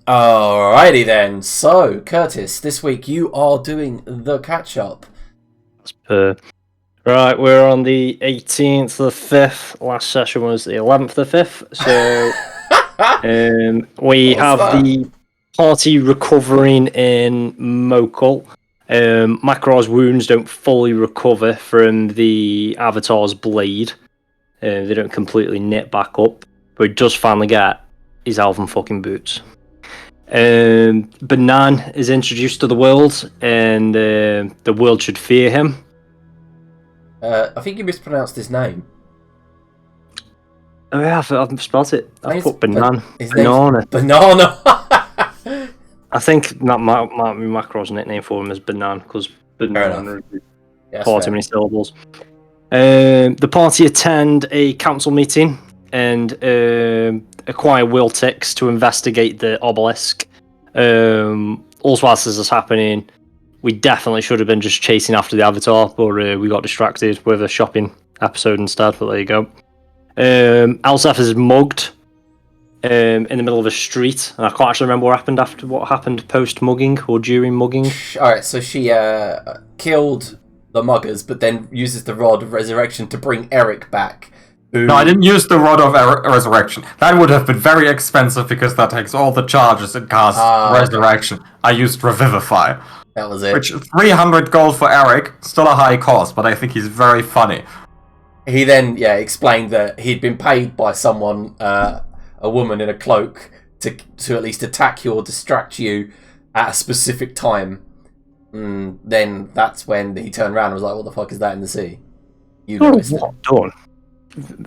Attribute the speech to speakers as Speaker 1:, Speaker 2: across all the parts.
Speaker 1: Alrighty then. So, Curtis, this week you are doing the catch-up.
Speaker 2: Right, we're on the 18th of the 5th. Last session was the 11th of the 5th. So we have the party recovering in Mokhul. Makar's wounds don't fully recover from the Avatar's blade. They don't completely knit back up. But he does finally get his elven fucking boots. Banan is introduced to the world, and the world should fear him.
Speaker 1: I think you mispronounced his name.
Speaker 2: Oh yeah, I've spelled it. I've put Banana.
Speaker 1: Banana.
Speaker 2: I think that Macro's nickname for him is Banana, because Banana is 40 many syllables. The party attend a council meeting and acquire will ticks to investigate the obelisk. Also, whilst this is happening, we definitely should have been just chasing after the Avatar, but we got distracted with a shopping episode instead, but there you go. Elsef is mugged in the middle of a street, and I can't actually remember what happened post-mugging or during mugging.
Speaker 1: Alright, so she killed the muggers, but then uses the Rod of Resurrection to bring Eric back.
Speaker 3: No, I didn't use the Rod of Resurrection. That would have been very expensive because that takes all the charges and casts Resurrection. Okay. I used Revivify.
Speaker 1: That was it.
Speaker 3: Which, 300 gold for Eric, still a high cost, but I think he's very funny.
Speaker 1: He then, explained that he'd been paid by someone, a woman in a cloak, to at least attack you or distract you at a specific time. Then that's when he turned around and was like, what the fuck is that in the sea? You noticed it.
Speaker 2: Done.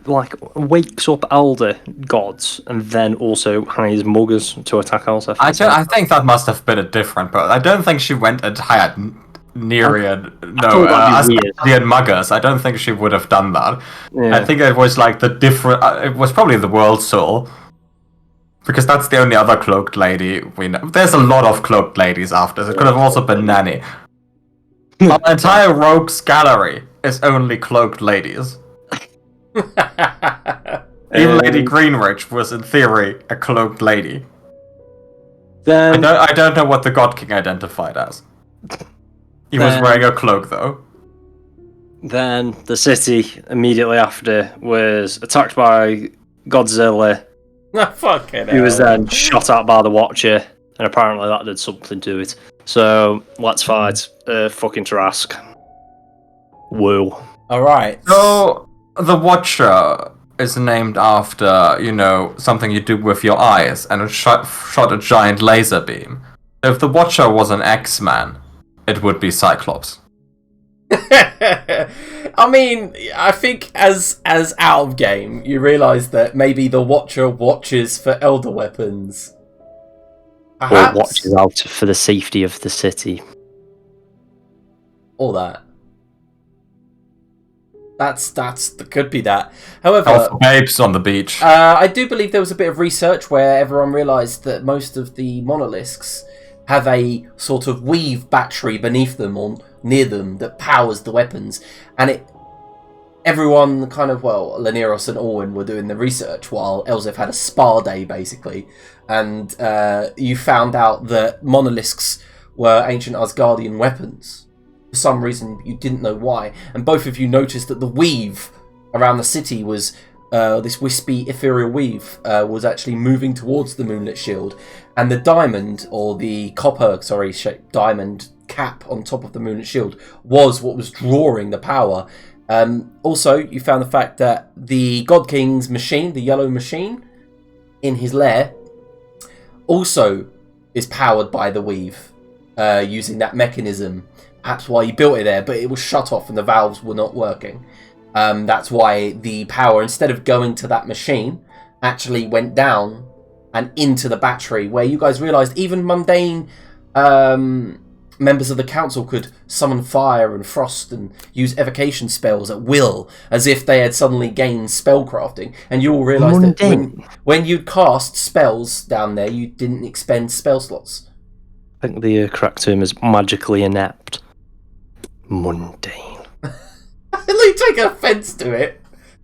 Speaker 2: Like, wakes up elder gods and then also hires muggers to attack Elsef.
Speaker 3: I think that must have been a different, but I don't think she went and hired Nyria, Asgardian muggers. I don't think she would have done that. Yeah. I think it was like the different. It was probably the World Soul, because that's the only other cloaked lady we know. There's a lot of cloaked ladies after. It could have also been Nanny. Our entire rogues gallery is only cloaked ladies. Even Lady Greenwich was in theory a cloaked lady.
Speaker 2: Then
Speaker 3: I don't know what the God King identified as. He was wearing a cloak though.
Speaker 2: Then the city immediately after was attacked by Godzilla.
Speaker 1: Fucking
Speaker 2: who was then shot at by the Watcher, and apparently that did something to it. So let's fight fucking Trask. Woo.
Speaker 1: Alright.
Speaker 3: So the Watcher is named after, something you do with your eyes, and it shot a giant laser beam. If the Watcher was an X-Man, it would be Cyclops.
Speaker 1: I mean, I think as out of game, you realise that maybe the Watcher watches for elder weapons. Perhaps.
Speaker 2: Or watches out for the safety of the city.
Speaker 1: All that. That could be that. However,
Speaker 3: babes on the beach.
Speaker 1: I do believe there was a bit of research where everyone realised that most of the monoliths have a sort of weave battery beneath them or near them that powers the weapons, and everyone kind of, Laniros and Orwin were doing the research while Elsef had a spa day basically, and you found out that monoliths were ancient Asgardian weapons. For some reason you didn't know why, and both of you noticed that the weave around the city was this wispy ethereal weave was actually moving towards the moonlit shield, and the diamond, or the shaped diamond cap on top of the moonlit shield was what was drawing the power. Also, you found the fact that the God King's machine, the yellow machine in his lair, also is powered by the weave, using that mechanism. Perhaps why he built it there, but it was shut off and the valves were not working. That's why the power, instead of going to that machine, actually went down and into the battery, where you guys realised even mundane members of the council could summon fire and frost and use evocation spells at will, as if they had suddenly gained spellcrafting. And you all realised that when you'd cast spells down there, you didn't expend spell slots.
Speaker 2: I think the correct term is magically inept. Mundane.
Speaker 1: You take offence to it.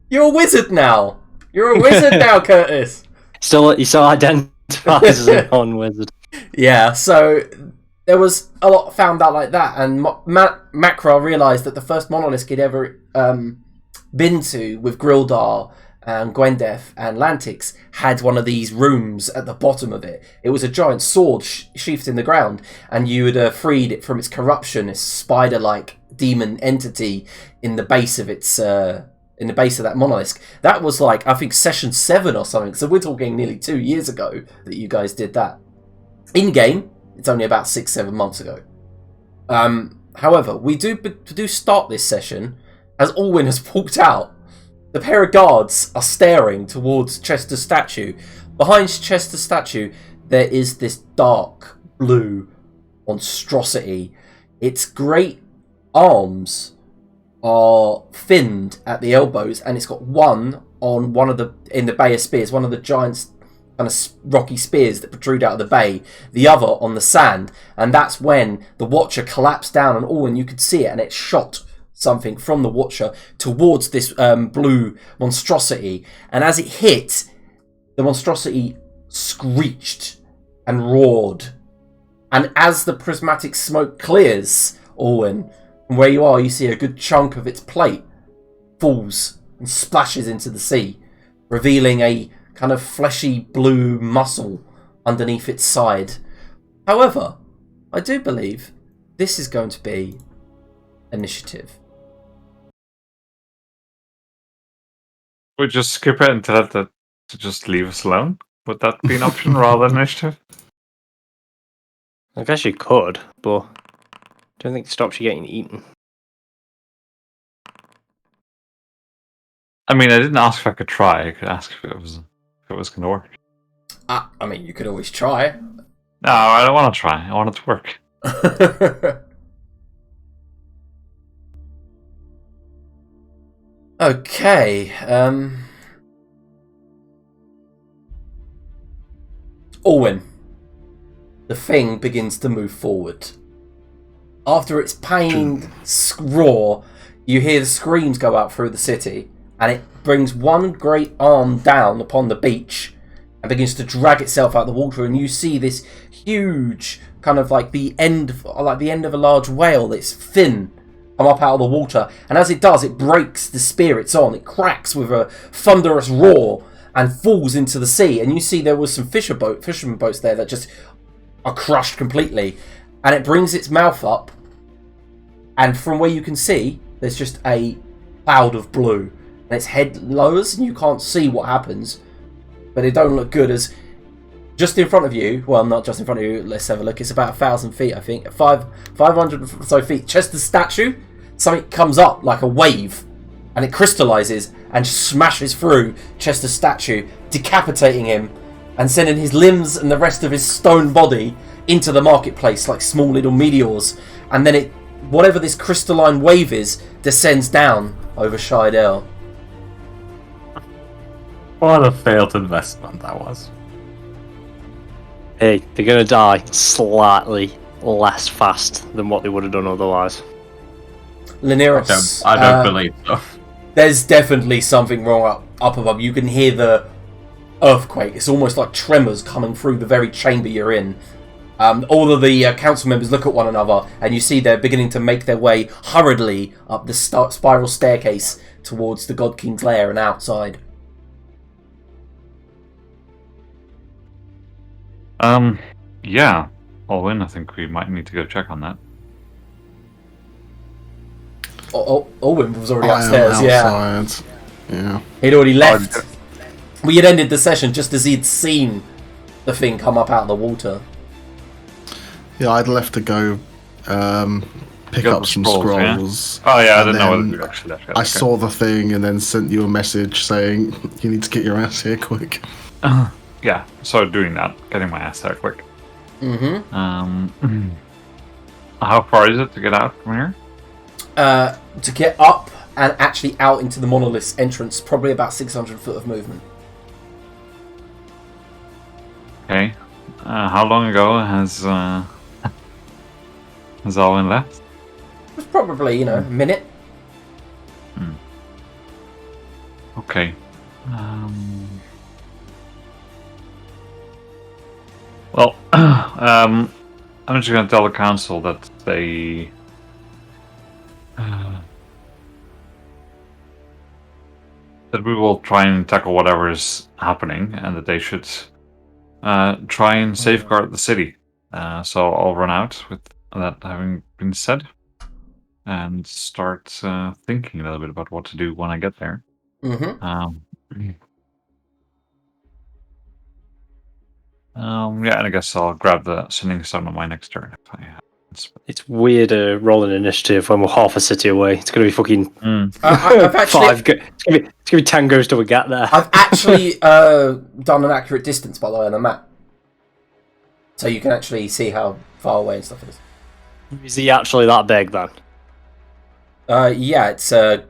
Speaker 1: You're a wizard now. You're a wizard now, Curtis.
Speaker 2: You still identify Devises a non-wizard.
Speaker 1: Yeah, so there was a lot found out like that, and Makra realised that the first monolith he'd ever been to with Grildar and Gwendef and Lantix had one of these rooms at the bottom of it. It was a giant sword sheathed in the ground, and you had freed it from its corruption, this spider-like demon entity in the base of its in the base of that monolith. That was like, I think, session 7 or something. So we're talking nearly 2 years ago that you guys did that. In game, it's only about 6-7 months ago. However, we do start this session as Alwyn has walked out. The pair of guards are staring towards Chester's statue. Behind Chester's statue, there is this dark blue monstrosity. Its great arms are finned at the elbows, and it's got one on in the Bay of Spears, one of the giant kind of rocky spears that protrude out of the bay, the other on the sand, and that's when the Watcher collapsed down on Alwyn. You could see it, and it shot something from the Watcher towards this blue monstrosity, and as it hit, the monstrosity screeched and roared, and as the prismatic smoke clears, Alwyn, from where you are, you see a good chunk of its plate falls and splashes into the sea, revealing a kind of fleshy blue muscle underneath its side. However, I do believe this is going to be initiative.
Speaker 4: We just skip it and tell it to just leave us alone? Would that be an option rather than initiative?
Speaker 2: I guess you could, but I don't think it stops you getting eaten.
Speaker 4: I mean, I didn't ask if I could try. I could ask if it was going to work.
Speaker 1: I mean, you could always try.
Speaker 4: No, I don't want to try. I want it to work.
Speaker 1: Okay. Alwyn. The thing begins to move forward. After its pained roar, you hear the screams go out through the city, and it brings one great arm down upon the beach and begins to drag itself out of the water, and you see this huge, kind of like the end of a large whale, its fin come up out of the water, and as it does, it breaks the spear it's on. It cracks with a thunderous roar and falls into the sea, and you see there was some fisherman boats there that just are crushed completely, and it brings its mouth up, and from where you can see, there's just a cloud of blue, and its head lowers, and you can't see what happens, but it don't look good, as just in front of you, well, not just in front of you, let's have a look, it's about 1,000 feet, I think, 500 or so feet, Chester's statue, something comes up like a wave, and it crystallizes and smashes through Chester's statue, decapitating him, and sending his limbs and the rest of his stone body into the marketplace like small little meteors, and then it, whatever this crystalline wave is, descends down over Shidell.
Speaker 3: What a failed investment that was.
Speaker 2: Hey, they're going to die slightly less fast than what they would have done otherwise.
Speaker 1: Linaros,
Speaker 3: I don't believe so.
Speaker 1: There's definitely something wrong up above. You can hear the earthquake. It's almost like tremors coming through the very chamber you're in. All of the council members look at one another, and you see they're beginning to make their way hurriedly up the spiral staircase towards the God King's lair and outside.
Speaker 4: Yeah. Alwyn, I think we might need to go check on that.
Speaker 1: Alwyn was already upstairs,
Speaker 5: Yeah.
Speaker 1: He'd already left. We had ended the session just as he'd seen the thing come up out of the water.
Speaker 5: Yeah, I'd left to go pick up some scrolls.
Speaker 4: Yeah? Oh yeah, I didn't know whether you actually left.
Speaker 5: I saw the thing and then sent you a message saying you need to get your ass here quick.
Speaker 4: Yeah, so doing that, getting my ass there quick.
Speaker 1: Mm-hmm.
Speaker 4: How far is it to get out from here?
Speaker 1: To get up and actually out into the monolith's entrance, probably about 600 foot of movement.
Speaker 4: Okay. How long ago has Alwyn left?
Speaker 1: It was probably, a minute.
Speaker 4: Okay. Well, I'm just going to tell the council that they... that we will try and tackle whatever is happening, and that they should try and safeguard the city. So I'll run out with that having been said, and start thinking a little bit about what to do when I get there. Yeah, and I guess I'll grab the sending stone on my next turn if I have.
Speaker 2: It's weird rolling initiative when we're half a city away. It's going to be fucking
Speaker 1: I've actually,
Speaker 2: it's going to be 10 goes till we get there.
Speaker 1: I've actually done an accurate distance, by the way, on the map. So you can actually see how far away and stuff it is.
Speaker 2: Is he actually that big then?
Speaker 1: Yeah, it's a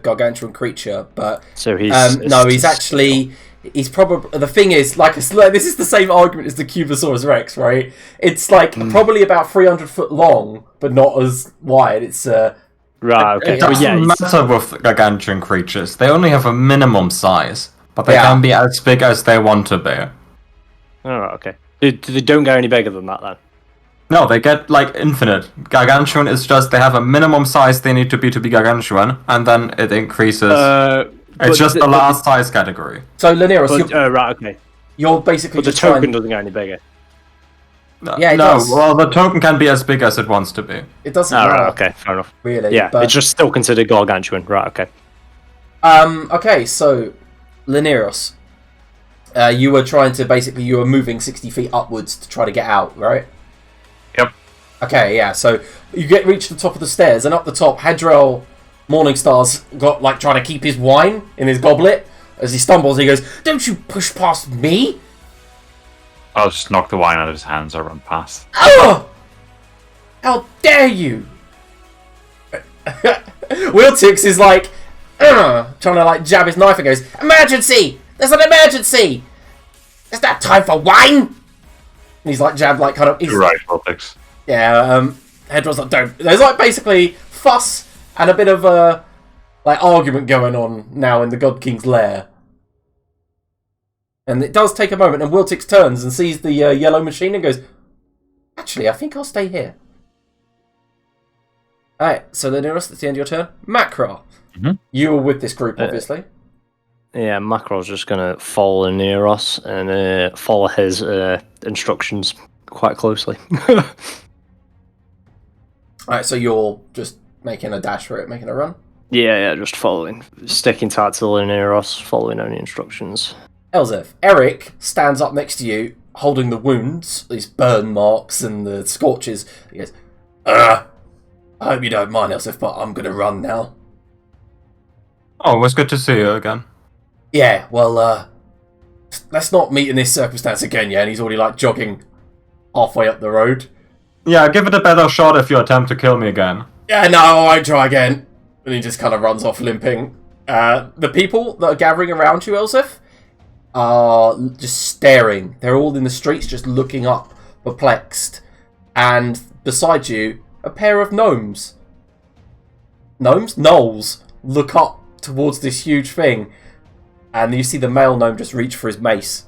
Speaker 1: gargantuan creature, but
Speaker 2: so he's
Speaker 1: he's actually. He's probably the thing is this is the same argument as the Cubosaurus Rex, right? It's like probably about 300 foot long, but not as wide. It's
Speaker 2: right. Okay.
Speaker 3: It doesn't matter with gargantuan creatures. They only have a minimum size, but they can be as big as they want to be.
Speaker 2: Oh, okay. They don't go any bigger than that then.
Speaker 3: No, they get like infinite. Gargantuan is just they have a minimum size they need to be gargantuan, and then it increases. It's just the last size category.
Speaker 1: So, Laniros,
Speaker 2: right, okay.
Speaker 1: You're basically
Speaker 2: but the token doesn't go any bigger.
Speaker 1: Yeah, it does.
Speaker 3: Well, the token can be as big as it wants to be.
Speaker 1: It doesn't
Speaker 2: matter.
Speaker 1: Right,
Speaker 2: okay, fair enough.
Speaker 1: Really?
Speaker 2: Yeah, it's just still considered gargantuan. Right, okay.
Speaker 1: Okay, so, Laniros, you were moving 60 feet upwards to try to get out, right?
Speaker 4: Yep.
Speaker 1: Okay, yeah, so you reach the top of the stairs, and up the top, Hedrel Morningstar's got trying to keep his wine in his goblet. As he stumbles, he goes, "Don't you push past me!"
Speaker 4: I'll just knock the wine out of his hands. I run past.
Speaker 1: Oh! How dare you! Wiltix is trying to jab his knife and goes, "Emergency! There's an emergency! There's not time for wine!" And he's jabbed
Speaker 4: You're right, Wiltix.
Speaker 1: Yeah, Hedrel's don't. There's basically fuss and a bit of a argument going on now in the God King's lair. And it does take a moment, and Wiltix turns and sees the yellow machine and goes, "Actually, I think I'll stay here." Alright, so Laniros, that's the end of your turn. Macro, you were with this group, obviously.
Speaker 2: Yeah, Macro's just going to follow Laniros and follow his instructions quite closely.
Speaker 1: Alright, so you're just making a dash for it, making a run?
Speaker 2: Yeah, just following. Sticking tight to Laniros, following only instructions.
Speaker 1: Elzef, Eric stands up next to you, holding the wounds, these burn marks and the scorches. He goes, I hope you don't mind, Elzef, but I'm going to run now.
Speaker 3: Oh, it was good to see you again.
Speaker 1: Yeah, well, let's not meet in this circumstance again, yeah? And he's already, jogging halfway up the road.
Speaker 3: Yeah, give it a better shot if you attempt to kill me again.
Speaker 1: Yeah, no, I won't try again. And he just kind of runs off limping. The people that are gathering around you, Elzef, are just staring. They're all in the streets just looking up, perplexed. And beside you, a pair of gnomes. Gnomes? Gnolls. Look up towards this huge thing. And you see the male gnome just reach for his mace.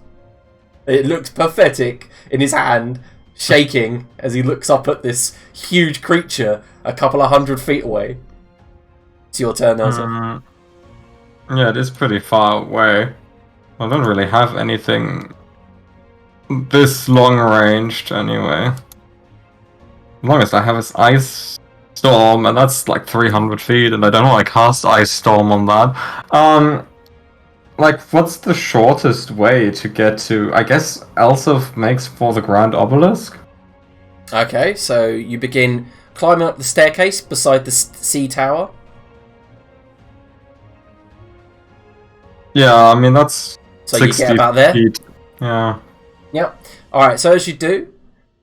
Speaker 1: It looks pathetic in his hand, shaking as he looks up at this huge creature a couple of 100 feet away. It's your turn, Elsa.
Speaker 3: Yeah, it is pretty far away. I don't really have anything this long ranged anyway. As long as I have this ice storm, and that's 300 feet, and I don't know I cast ice storm on that. What's the shortest way to get to? I guess Elsif makes for the Grand Obelisk.
Speaker 1: Okay, so you begin climbing up the staircase beside the sea tower.
Speaker 3: Yeah, I mean that's
Speaker 1: so 60 you get about there.
Speaker 3: Feet. Yeah.
Speaker 1: Yep. All right. So as you do,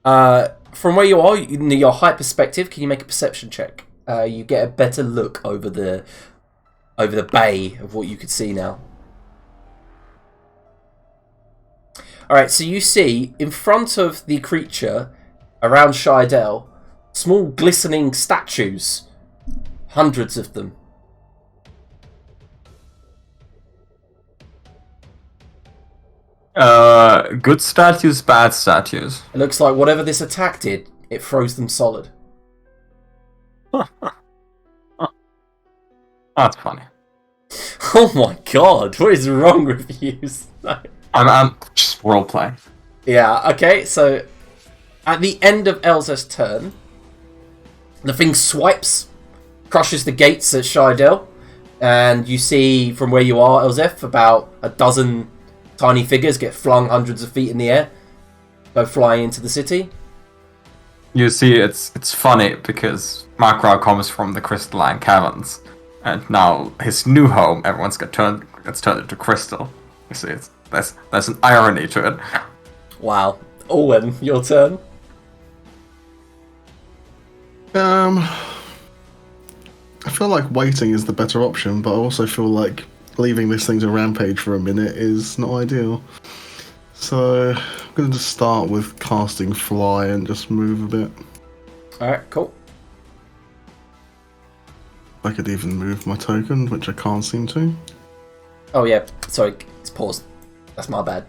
Speaker 1: from where you are, in your height perspective, can you make a perception check? You get a better look over the bay of what you could see now. All right. So you see in front of the creature, around Shidell, small glistening statues, hundreds of them.
Speaker 3: Good statues, bad statues.
Speaker 1: It looks like whatever this attack did, it froze them solid.
Speaker 3: That's funny.
Speaker 1: Oh my god, what is wrong with you?
Speaker 3: I'm just role-playing.
Speaker 1: Yeah, okay, so at the end of Elza's turn, the thing swipes, crushes the gates at Shydell, and you see from where you are, Elzeth, about a dozen tiny figures get flung hundreds of feet in the air, go flying into the city.
Speaker 3: You see, it's funny because Makra comes from the crystalline caverns, and now his new home, everyone's gets turned into crystal. You see, there's an irony to it.
Speaker 1: Wow. Owen, your turn.
Speaker 5: I feel like waiting is the better option, but I also feel like leaving this thing to rampage for a minute is not ideal. So I'm going to just start with casting Fly and just move a bit.
Speaker 1: Alright, cool.
Speaker 5: I could even move my token, which I can't seem to.
Speaker 1: Oh yeah, sorry, it's paused. That's my bad.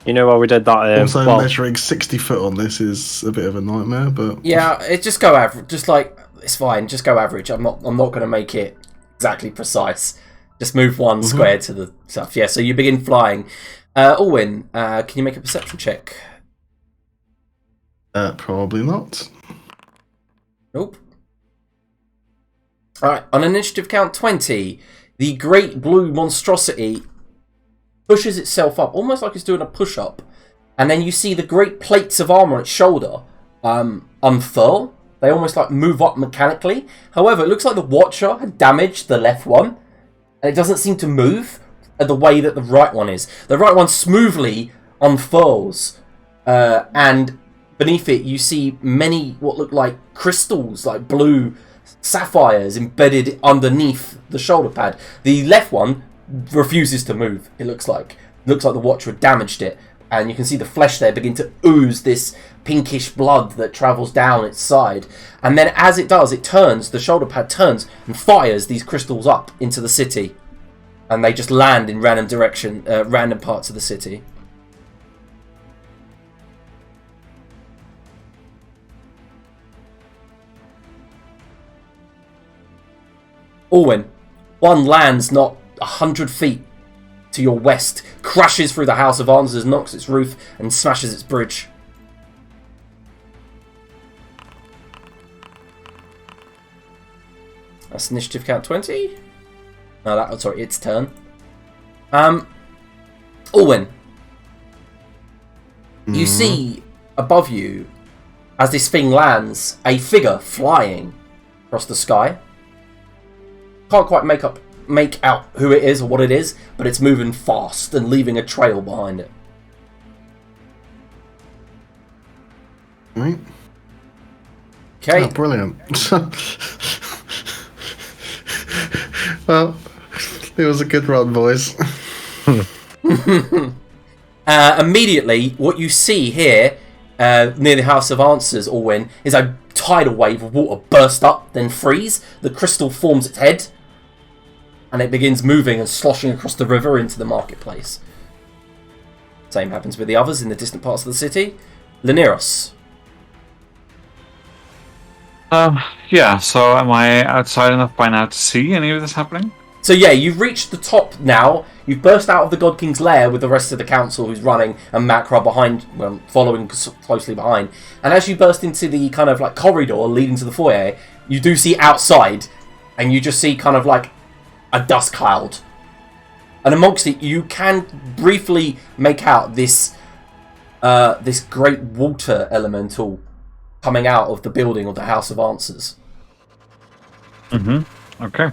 Speaker 2: You know why we did that?
Speaker 5: Also, measuring 60 foot on this is a bit of a nightmare, but...
Speaker 1: Yeah, just go average. Just like, it's fine, just go average. I'm not going to make it exactly precise. Just move one square to the stuff. Yeah, so you begin flying. Alwyn, can you make a perception check?
Speaker 5: Probably not.
Speaker 1: Nope. Alright, on initiative count 20, the great blue monstrosity pushes itself up, almost like it's doing a push-up. And then you see the great plates of armor on its shoulder unfurl. They almost like move up mechanically. However, it looks like the Watcher had damaged the left one, and it doesn't seem to move the way that the right one is. The right one smoothly unfurls, and beneath it you see many what look like crystals, like blue sapphires embedded underneath the shoulder pad. The left one refuses to move. It looks like the Watcher had damaged it, and you can see the flesh there begin to ooze this pinkish blood that travels down its side. And then as it does, it turns, the shoulder pad turns and fires these crystals up into the city, and they just land in random parts of the city. Orwin, one lands not 100 feet to your west, crashes through the House of Answers, knocks its roof, and smashes its bridge. That's initiative count 20. No, sorry, its turn. Orwin, you see above you, as this thing lands, a figure flying across the sky. Can't quite make out who it is or what it is, but it's moving fast and leaving a trail behind it.
Speaker 5: Right.
Speaker 1: Okay.
Speaker 5: Oh, brilliant. Well, it was a good run, boys.
Speaker 1: Immediately, what you see here near the House of Answers, Orwin, is a tidal wave of water burst up, then freeze. The crystal forms its head, and it begins moving and sloshing across the river into the marketplace. Same happens with the others in the distant parts of the city. Laniros.
Speaker 4: Yeah, so am I outside enough by now to see any of this happening?
Speaker 1: So yeah, you've reached the top now. You've burst out of the God King's lair with the rest of the council who's running, and Makra behind, well, following closely behind. And as you burst into the kind of like corridor leading to the foyer, you do see outside, and you just see kind of like a dust cloud. And amongst it, you can briefly make out this this great water elemental coming out of the building of the House of Answers.
Speaker 4: Okay.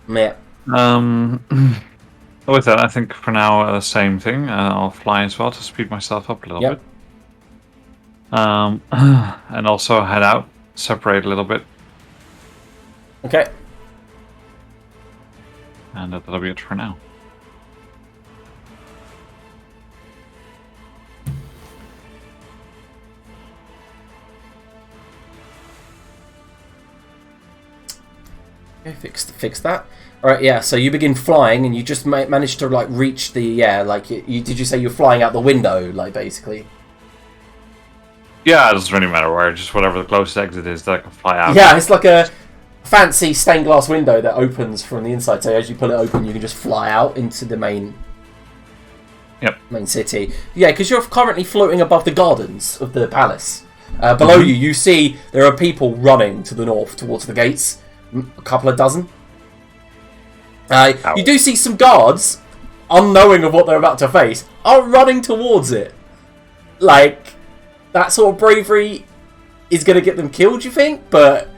Speaker 1: Yeah.
Speaker 4: With that, I think for now, the same thing. I'll fly as well to speed myself up a little bit. And also head out, separate a little bit.
Speaker 1: Okay.
Speaker 4: And that'll be it for now.
Speaker 1: Okay, fix that. All right, yeah. So you begin flying, and you just manage to like reach the did you say you're flying out the window, like basically?
Speaker 4: Yeah, it doesn't really matter where. Just whatever the closest exit is that I can fly out.
Speaker 1: Yeah, it's like a fancy stained glass window that opens from the inside. So as you pull it open, you can just fly out into the main city. Yeah, because you're currently floating above the gardens of the palace. Below you see there are people running to the north towards the gates. A couple of dozen. You do see some guards, unknowing of what they're about to face, are running towards it. Like, that sort of bravery is going to get them killed, you think? But,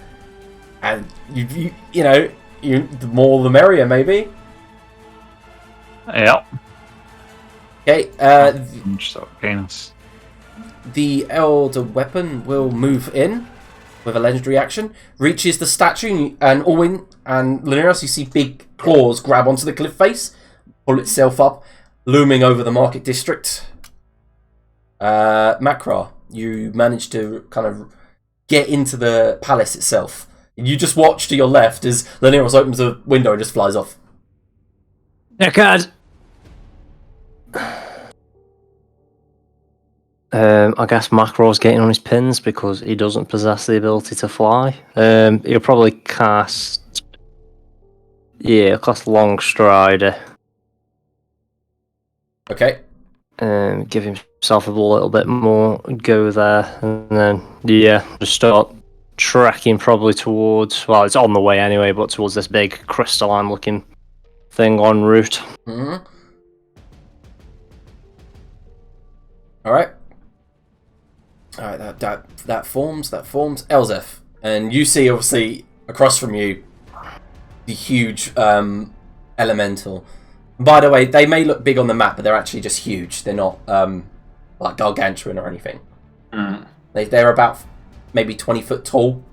Speaker 1: and you know, the more the merrier, maybe.
Speaker 4: Yeah.
Speaker 1: Okay.
Speaker 4: Gains.
Speaker 1: The Elder Weapon will move in with a legendary action, reaches the statue, and Orwin and Lyneros, you see big claws grab onto the cliff face, pull itself up, looming over the market district. Makra, you managed to kind of get into the palace itself. You just watch to your left as Lyneros opens a window and just flies off.
Speaker 2: Yeah, God. I guess Macro's getting on his pins because he doesn't possess the ability to fly. He'll probably cast Long Strider.
Speaker 1: Okay.
Speaker 2: Give himself a little bit more go there, and then just start tracking probably towards. Well, it's on the way anyway, but towards this big crystalline-looking thing en route.
Speaker 1: Mm-hmm. All right. Alright, that forms. Elzef. And you see, obviously, across from you, the huge elemental. By the way, they may look big on the map, but they're actually just huge. They're not like gargantuan or anything. They're about maybe 20 foot tall,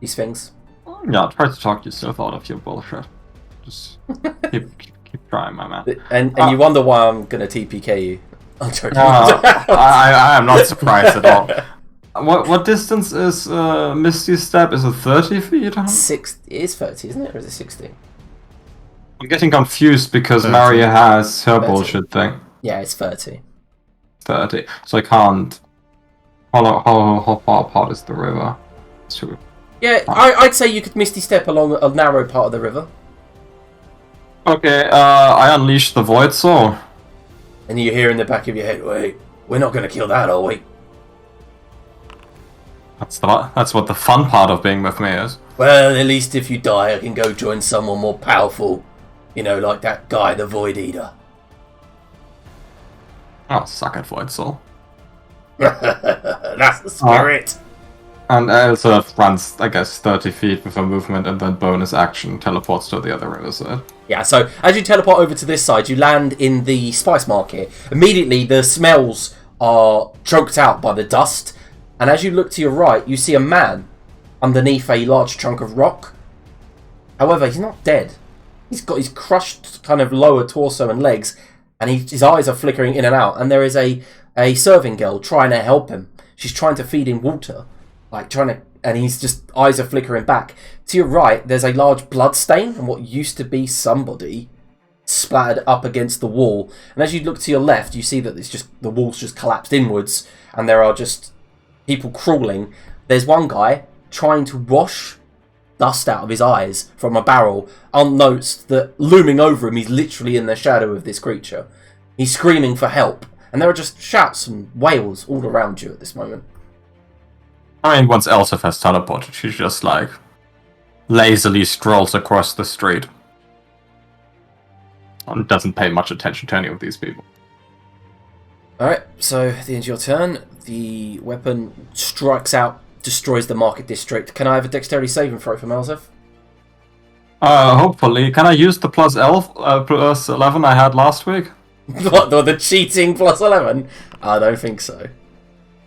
Speaker 1: these things.
Speaker 3: Yeah, try to talk yourself out of your bullshit. Just keep trying, my man.
Speaker 1: And you wonder why I'm going to TPK you. I'm joking.
Speaker 3: I am not surprised at all. What distance is Misty Step? Is it 30 feet?
Speaker 1: It is 30, isn't it? Or is it 60?
Speaker 3: I'm getting confused because 30. Maria has her 30. Bullshit thing.
Speaker 1: Yeah, it's 30.
Speaker 3: 30. So I can't... How far apart is the river?
Speaker 1: Yeah, I'd say you could Misty Step along a narrow part of the river.
Speaker 3: Okay, I unleash the Void Soul.
Speaker 1: And you hear in the back of your head, wait, we're not going to kill that, are we?
Speaker 3: That's what the fun part of being with me is.
Speaker 1: Well, at least if you die, I can go join someone more powerful. You know, like that guy, the Void Eater.
Speaker 3: Oh, suck it, Void Soul.
Speaker 1: That's the spirit.
Speaker 3: And Elzef runs, I guess, 30 feet with a movement and then bonus action teleports to the other riverside.
Speaker 1: Yeah, so as you teleport over to this side, you land in the spice market. Immediately, the smells are choked out by the dust. And as you look to your right, you see a man underneath a large chunk of rock. However, he's not dead. He's got his crushed kind of lower torso and legs, and his eyes are flickering in and out. And there is a serving girl trying to help him. She's trying to feed him water. And he's just, eyes are flickering back. To your right, there's a large blood stain and what used to be somebody splattered up against the wall. And as you look to your left, you see that it's just, the wall's just collapsed inwards and there are just people crawling. There's one guy trying to wash dust out of his eyes from a barrel, unnoticed that looming over him, he's literally in the shadow of this creature. He's screaming for help. And there are just shouts and wails all around you at this moment.
Speaker 3: I mean, once Elzef has teleported, she just, like, lazily strolls across the street. And doesn't pay much attention to any of these people.
Speaker 1: Alright, so at the end of your turn, the weapon strikes out, destroys the market district. Can I have a dexterity saving throw from Elzef?
Speaker 3: Hopefully. Can I use the plus 11 I had last week?
Speaker 1: What, the cheating plus 11? I don't think so.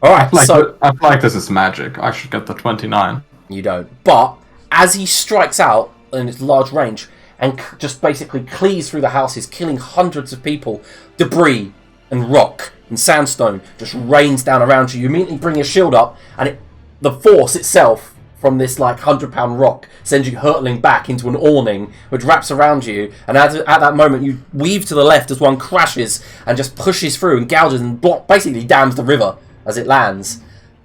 Speaker 1: Alright, so...
Speaker 3: I feel like this is magic. I should get the 29.
Speaker 1: You don't. But, as he strikes out in its large range, and just basically cleaves through the houses, killing hundreds of people, debris and rock and sandstone just rains down around you. You immediately bring your shield up, and the force itself from this like 100-pound rock sends you hurtling back into an awning which wraps around you, and at that moment you weave to the left as one crashes and just pushes through and gouges and basically dams the river as it lands.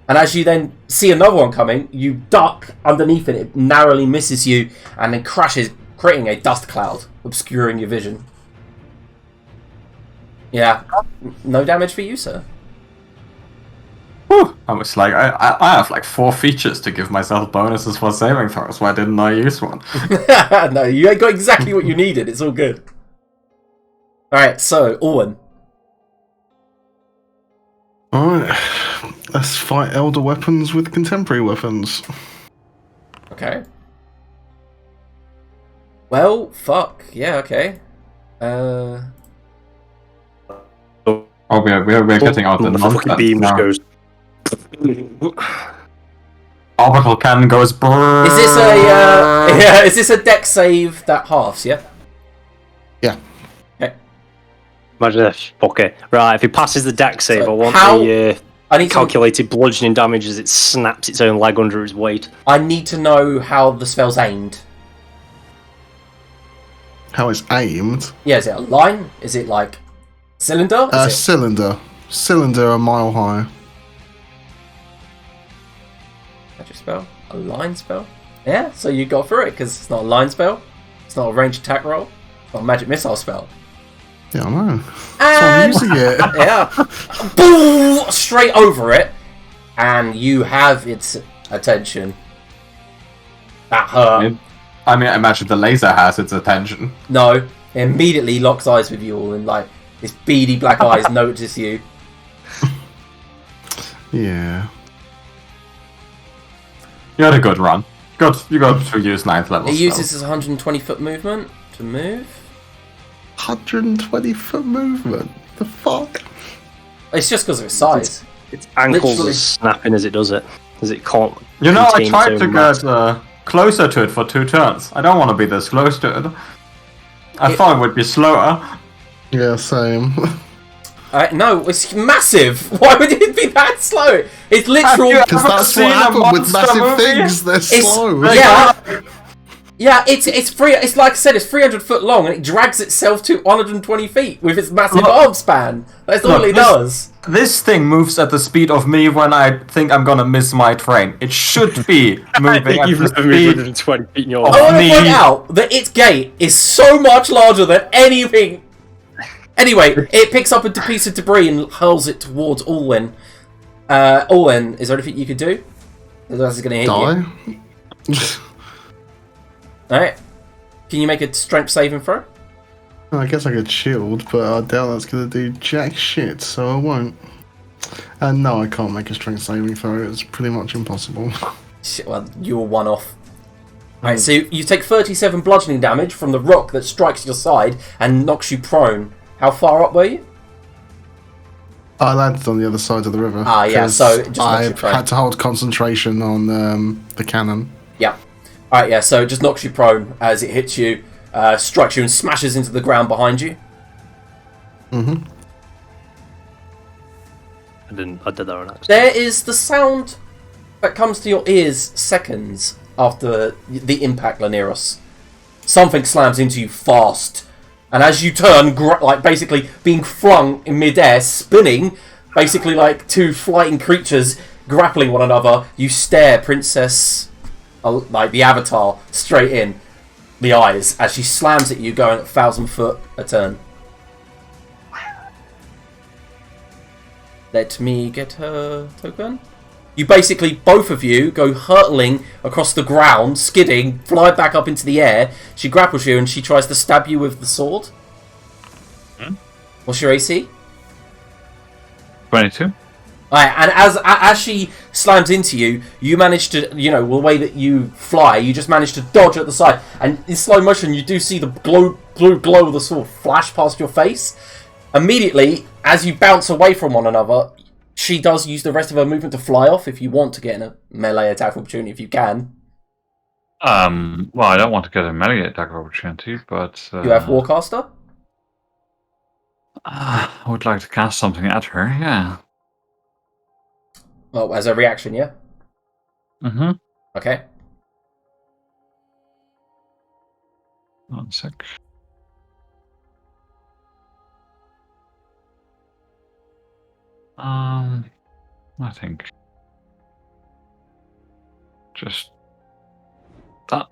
Speaker 1: And as you then see another one coming, you duck underneath it. It narrowly misses you and then crashes, creating a dust cloud obscuring your vision. Yeah, no damage for you, sir.
Speaker 3: Whew. I was like, I have like 4 features to give myself bonuses for saving throws. Why didn't I use one?
Speaker 1: No, you ain't got exactly what you needed. It's all good. Alright, so, Owen.
Speaker 5: Alright, let's fight elder weapons with contemporary weapons.
Speaker 1: Okay. Well, fuck. Yeah, okay.
Speaker 3: Oh, we're getting out the
Speaker 2: fucking beam
Speaker 3: now.
Speaker 2: goes.
Speaker 3: Orbital cannon goes brrrr.
Speaker 1: Is this a is this a deck save that halves, yeah?
Speaker 5: Yeah.
Speaker 1: Okay.
Speaker 2: Imagine this. Okay. Right, if he passes the deck save,
Speaker 1: So
Speaker 2: I want
Speaker 1: how-
Speaker 2: the
Speaker 1: I need
Speaker 2: calculated bludgeoning damage as it snaps its own leg under its weight.
Speaker 1: I need to know how the spell's aimed.
Speaker 5: How it's aimed?
Speaker 1: Yeah, is it a line? Is it like cylinder? Is it...
Speaker 5: Cylinder. Cylinder a mile high.
Speaker 1: Magic spell? A line spell? Yeah, so you got through it because it's not a line spell. It's not a ranged attack roll. It's not a magic missile spell.
Speaker 5: Yeah, I know.
Speaker 1: And
Speaker 5: So I'm using it.
Speaker 1: yeah, boom, straight over it, and you have its attention. That hurt.
Speaker 3: I mean, I imagine the laser has its attention.
Speaker 1: No, it immediately locks eyes with you all, and like its beady black eyes notice you.
Speaker 5: Yeah.
Speaker 3: You had a good run. You got to use 9th level.
Speaker 1: It
Speaker 3: spells.
Speaker 1: uses its 120-foot movement to move.
Speaker 5: 120-foot movement. The fuck?
Speaker 1: It's just because of its size.
Speaker 2: Its ankles
Speaker 1: Literally.
Speaker 2: are snapping as it does it. As it can't.
Speaker 3: You know, I
Speaker 2: contain
Speaker 3: tried
Speaker 2: its
Speaker 3: to
Speaker 2: own mass.
Speaker 3: get closer to it for 2 turns. I don't want to be this close to it. I thought it would be slower.
Speaker 5: Yeah, same.
Speaker 1: No, it's massive. Why would it be that slow? It's literal.
Speaker 5: Because that's
Speaker 3: seen
Speaker 5: what
Speaker 3: a
Speaker 5: happened with
Speaker 3: monster
Speaker 5: massive
Speaker 3: movie?
Speaker 5: things. They're slow.
Speaker 1: Yeah, it's free. It's like I said, it's 300 foot long, and it drags itself to 120 feet with its massive arm span. That's all it does.
Speaker 3: This thing moves at the speed of me when I think I'm gonna miss my train. It should be moving at
Speaker 2: You've
Speaker 3: the
Speaker 2: never moved
Speaker 3: speed.
Speaker 2: 120 feet in your
Speaker 3: Oh.
Speaker 1: I
Speaker 2: life.
Speaker 1: want to
Speaker 3: me.
Speaker 1: point out that its gate is so much larger than anything. Anyway, it picks up a piece of debris and hurls it towards Olwen. Olwen, is there anything you could do? Otherwise, it's going to hit you.
Speaker 5: Die?
Speaker 1: Alright. Can you make a strength saving throw?
Speaker 5: I guess I could shield, but I doubt that's going to do jack shit, so I won't. And no, I can't make a strength saving throw. It's pretty much impossible.
Speaker 1: Shit, well, you're one off. Alright, so you take 37 bludgeoning damage from the rock that strikes your side and knocks you prone. How far up were you?
Speaker 5: I landed on the other side of the river.
Speaker 1: Ah, yeah,
Speaker 5: 'cause
Speaker 1: so it just knocks
Speaker 5: I
Speaker 1: you prone.
Speaker 5: had to hold concentration on the cannon.
Speaker 1: Yeah. Alright, yeah, so it just knocks you prone as it hits you, strikes you and smashes into the ground behind you.
Speaker 5: Mm-hmm.
Speaker 2: I did that on accident.
Speaker 1: There is the sound that comes to your ears seconds after the impact, Laneros. Something slams into you fast. And as you turn, like basically being flung in midair, spinning, basically like 2 flying creatures grappling one another, you stare Princess, like the Avatar, straight in the eyes as she slams at you, going at 1,000 foot a turn. Let me get her token. You basically, both of you, go hurtling across the ground, skidding, fly back up into the air. She grapples you and she tries to stab you with the sword. What's your AC?
Speaker 4: 22.
Speaker 1: Alright, and as she slams into you, you manage to, the way that you fly, you just manage to dodge at the side. And in slow motion, you do see the blue glow of the sword flash past your face. Immediately, as you bounce away from one another, she does use the rest of her movement to fly off if you want to get in a melee attack opportunity, if you can.
Speaker 4: Well, I don't want to get a melee attack opportunity, but...
Speaker 1: You have Warcaster?
Speaker 4: I would like to cast something at her, yeah.
Speaker 1: Well, as a reaction, yeah?
Speaker 4: Mm-hmm.
Speaker 1: Okay.
Speaker 4: 1 sec. I think just that.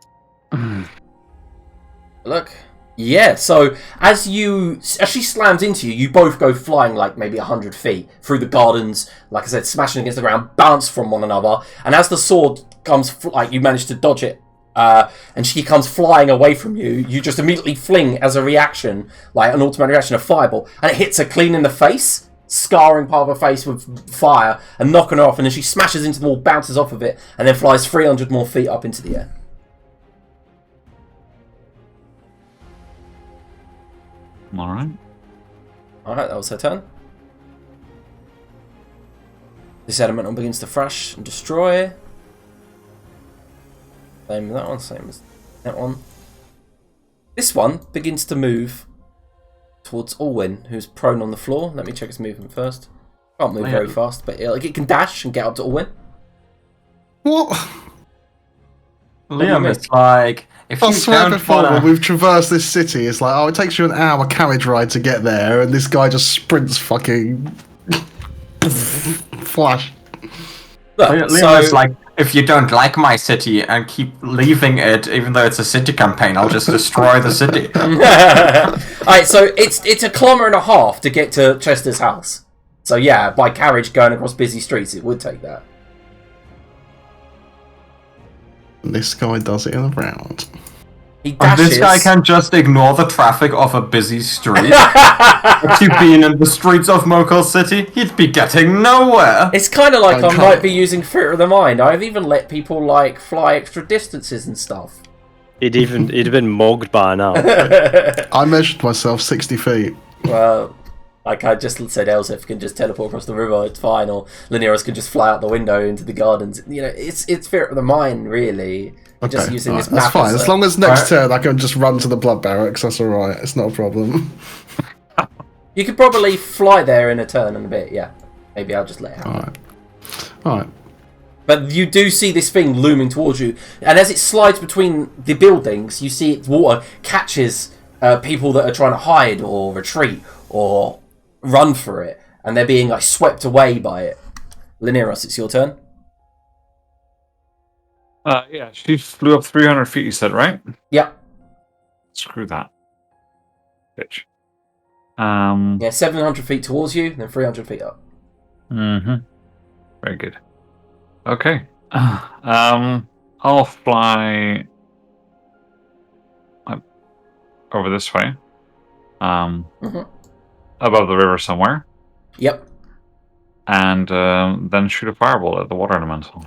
Speaker 1: Look. Yeah, so as she slams into you, you both go flying like maybe 100 feet through the gardens, like I said, smashing against the ground, bounce from one another, and as the sword comes, like you manage to dodge it, and she comes flying away from you, you just immediately fling as a reaction, like an automatic reaction, a fireball, and it hits her clean in the face, scarring part of her face with fire, and knocking her off, and then she smashes into the wall, bounces off of it, and then flies 300 more feet up into the air.
Speaker 4: Alright,
Speaker 1: that was her turn. This elemental begins to thrash and destroy. Same as that one, same as that one. This one begins to move towards Alwyn, who's prone on the floor. Let me check his movement first. Can't move very fast, but it can dash and get up to Alwyn.
Speaker 5: What?
Speaker 3: Liam, it's like... If
Speaker 5: I
Speaker 3: you
Speaker 5: swear
Speaker 3: don't
Speaker 5: before,
Speaker 3: wanna...
Speaker 5: when we've traversed this city, it's like, it takes you an hour carriage ride to get there, and this guy just sprints fucking... flash.
Speaker 1: Look,
Speaker 3: Liam is like, if you don't like my city and keep leaving it, even though it's a city campaign, I'll just destroy the city.
Speaker 1: Alright, so it's 1.5 kilometers to get to Chester's house. So yeah, by carriage going across busy streets, it would take that.
Speaker 5: This guy does it in a round.
Speaker 1: He dashes.
Speaker 3: This guy can just ignore the traffic of a busy street. If you'd been in the streets of Mokhul City, he'd be getting nowhere.
Speaker 1: It's kind of like I might be using theatre of the mind. I've even let people like fly extra distances and stuff.
Speaker 2: He'd have been mugged by now.
Speaker 5: I measured myself 60 feet.
Speaker 1: Well, like I just said, Elsif can just teleport across the river. It's fine, or Linearis can just fly out the window into the gardens. You know, it's theatre of the mind, really.
Speaker 5: Okay,
Speaker 1: Just using this
Speaker 5: that's
Speaker 1: map
Speaker 5: fine.
Speaker 1: as
Speaker 5: As long as next turn I can just run to the blood barracks, that's alright. It's not a problem.
Speaker 1: You could probably fly there in a turn and a bit, yeah. Maybe I'll just let it happen.
Speaker 5: Alright.
Speaker 1: But you do see this thing looming towards you, and as it slides between the buildings, you see its water catches people that are trying to hide or retreat or run for it, and they're being like swept away by it. Linearis, it's your turn.
Speaker 4: Yeah, she flew up 300 feet, you said, right?
Speaker 1: Yep.
Speaker 4: Screw that. Bitch.
Speaker 1: Yeah, 700 feet towards you, then 300 feet up.
Speaker 4: Mm-hmm. Very good. Okay. I'll fly over this way. Above the river somewhere.
Speaker 1: Yep.
Speaker 4: And then shoot a fireball at the water elemental.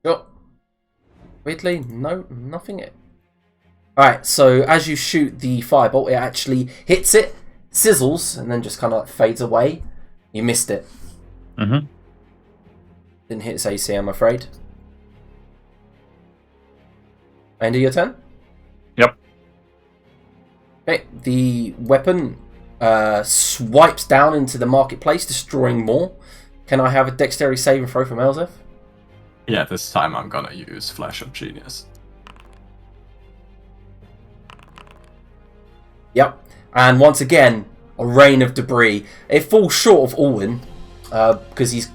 Speaker 1: Sure. Weirdly, no, nothing. Alright, so as you shoot the fireball, it actually hits it, sizzles, and then just kind of like fades away. You missed it.
Speaker 4: Mm-hmm.
Speaker 1: Didn't hit its AC, I'm afraid. End of your turn?
Speaker 4: Yep.
Speaker 1: Okay, the weapon swipes down into the marketplace, destroying more. Can I have a dexterity saving throw from Elzef?
Speaker 3: Yeah, this time I'm gonna use Flash of Genius.
Speaker 1: Yep. And once again, a rain of debris. It falls short of Alwyn, because he's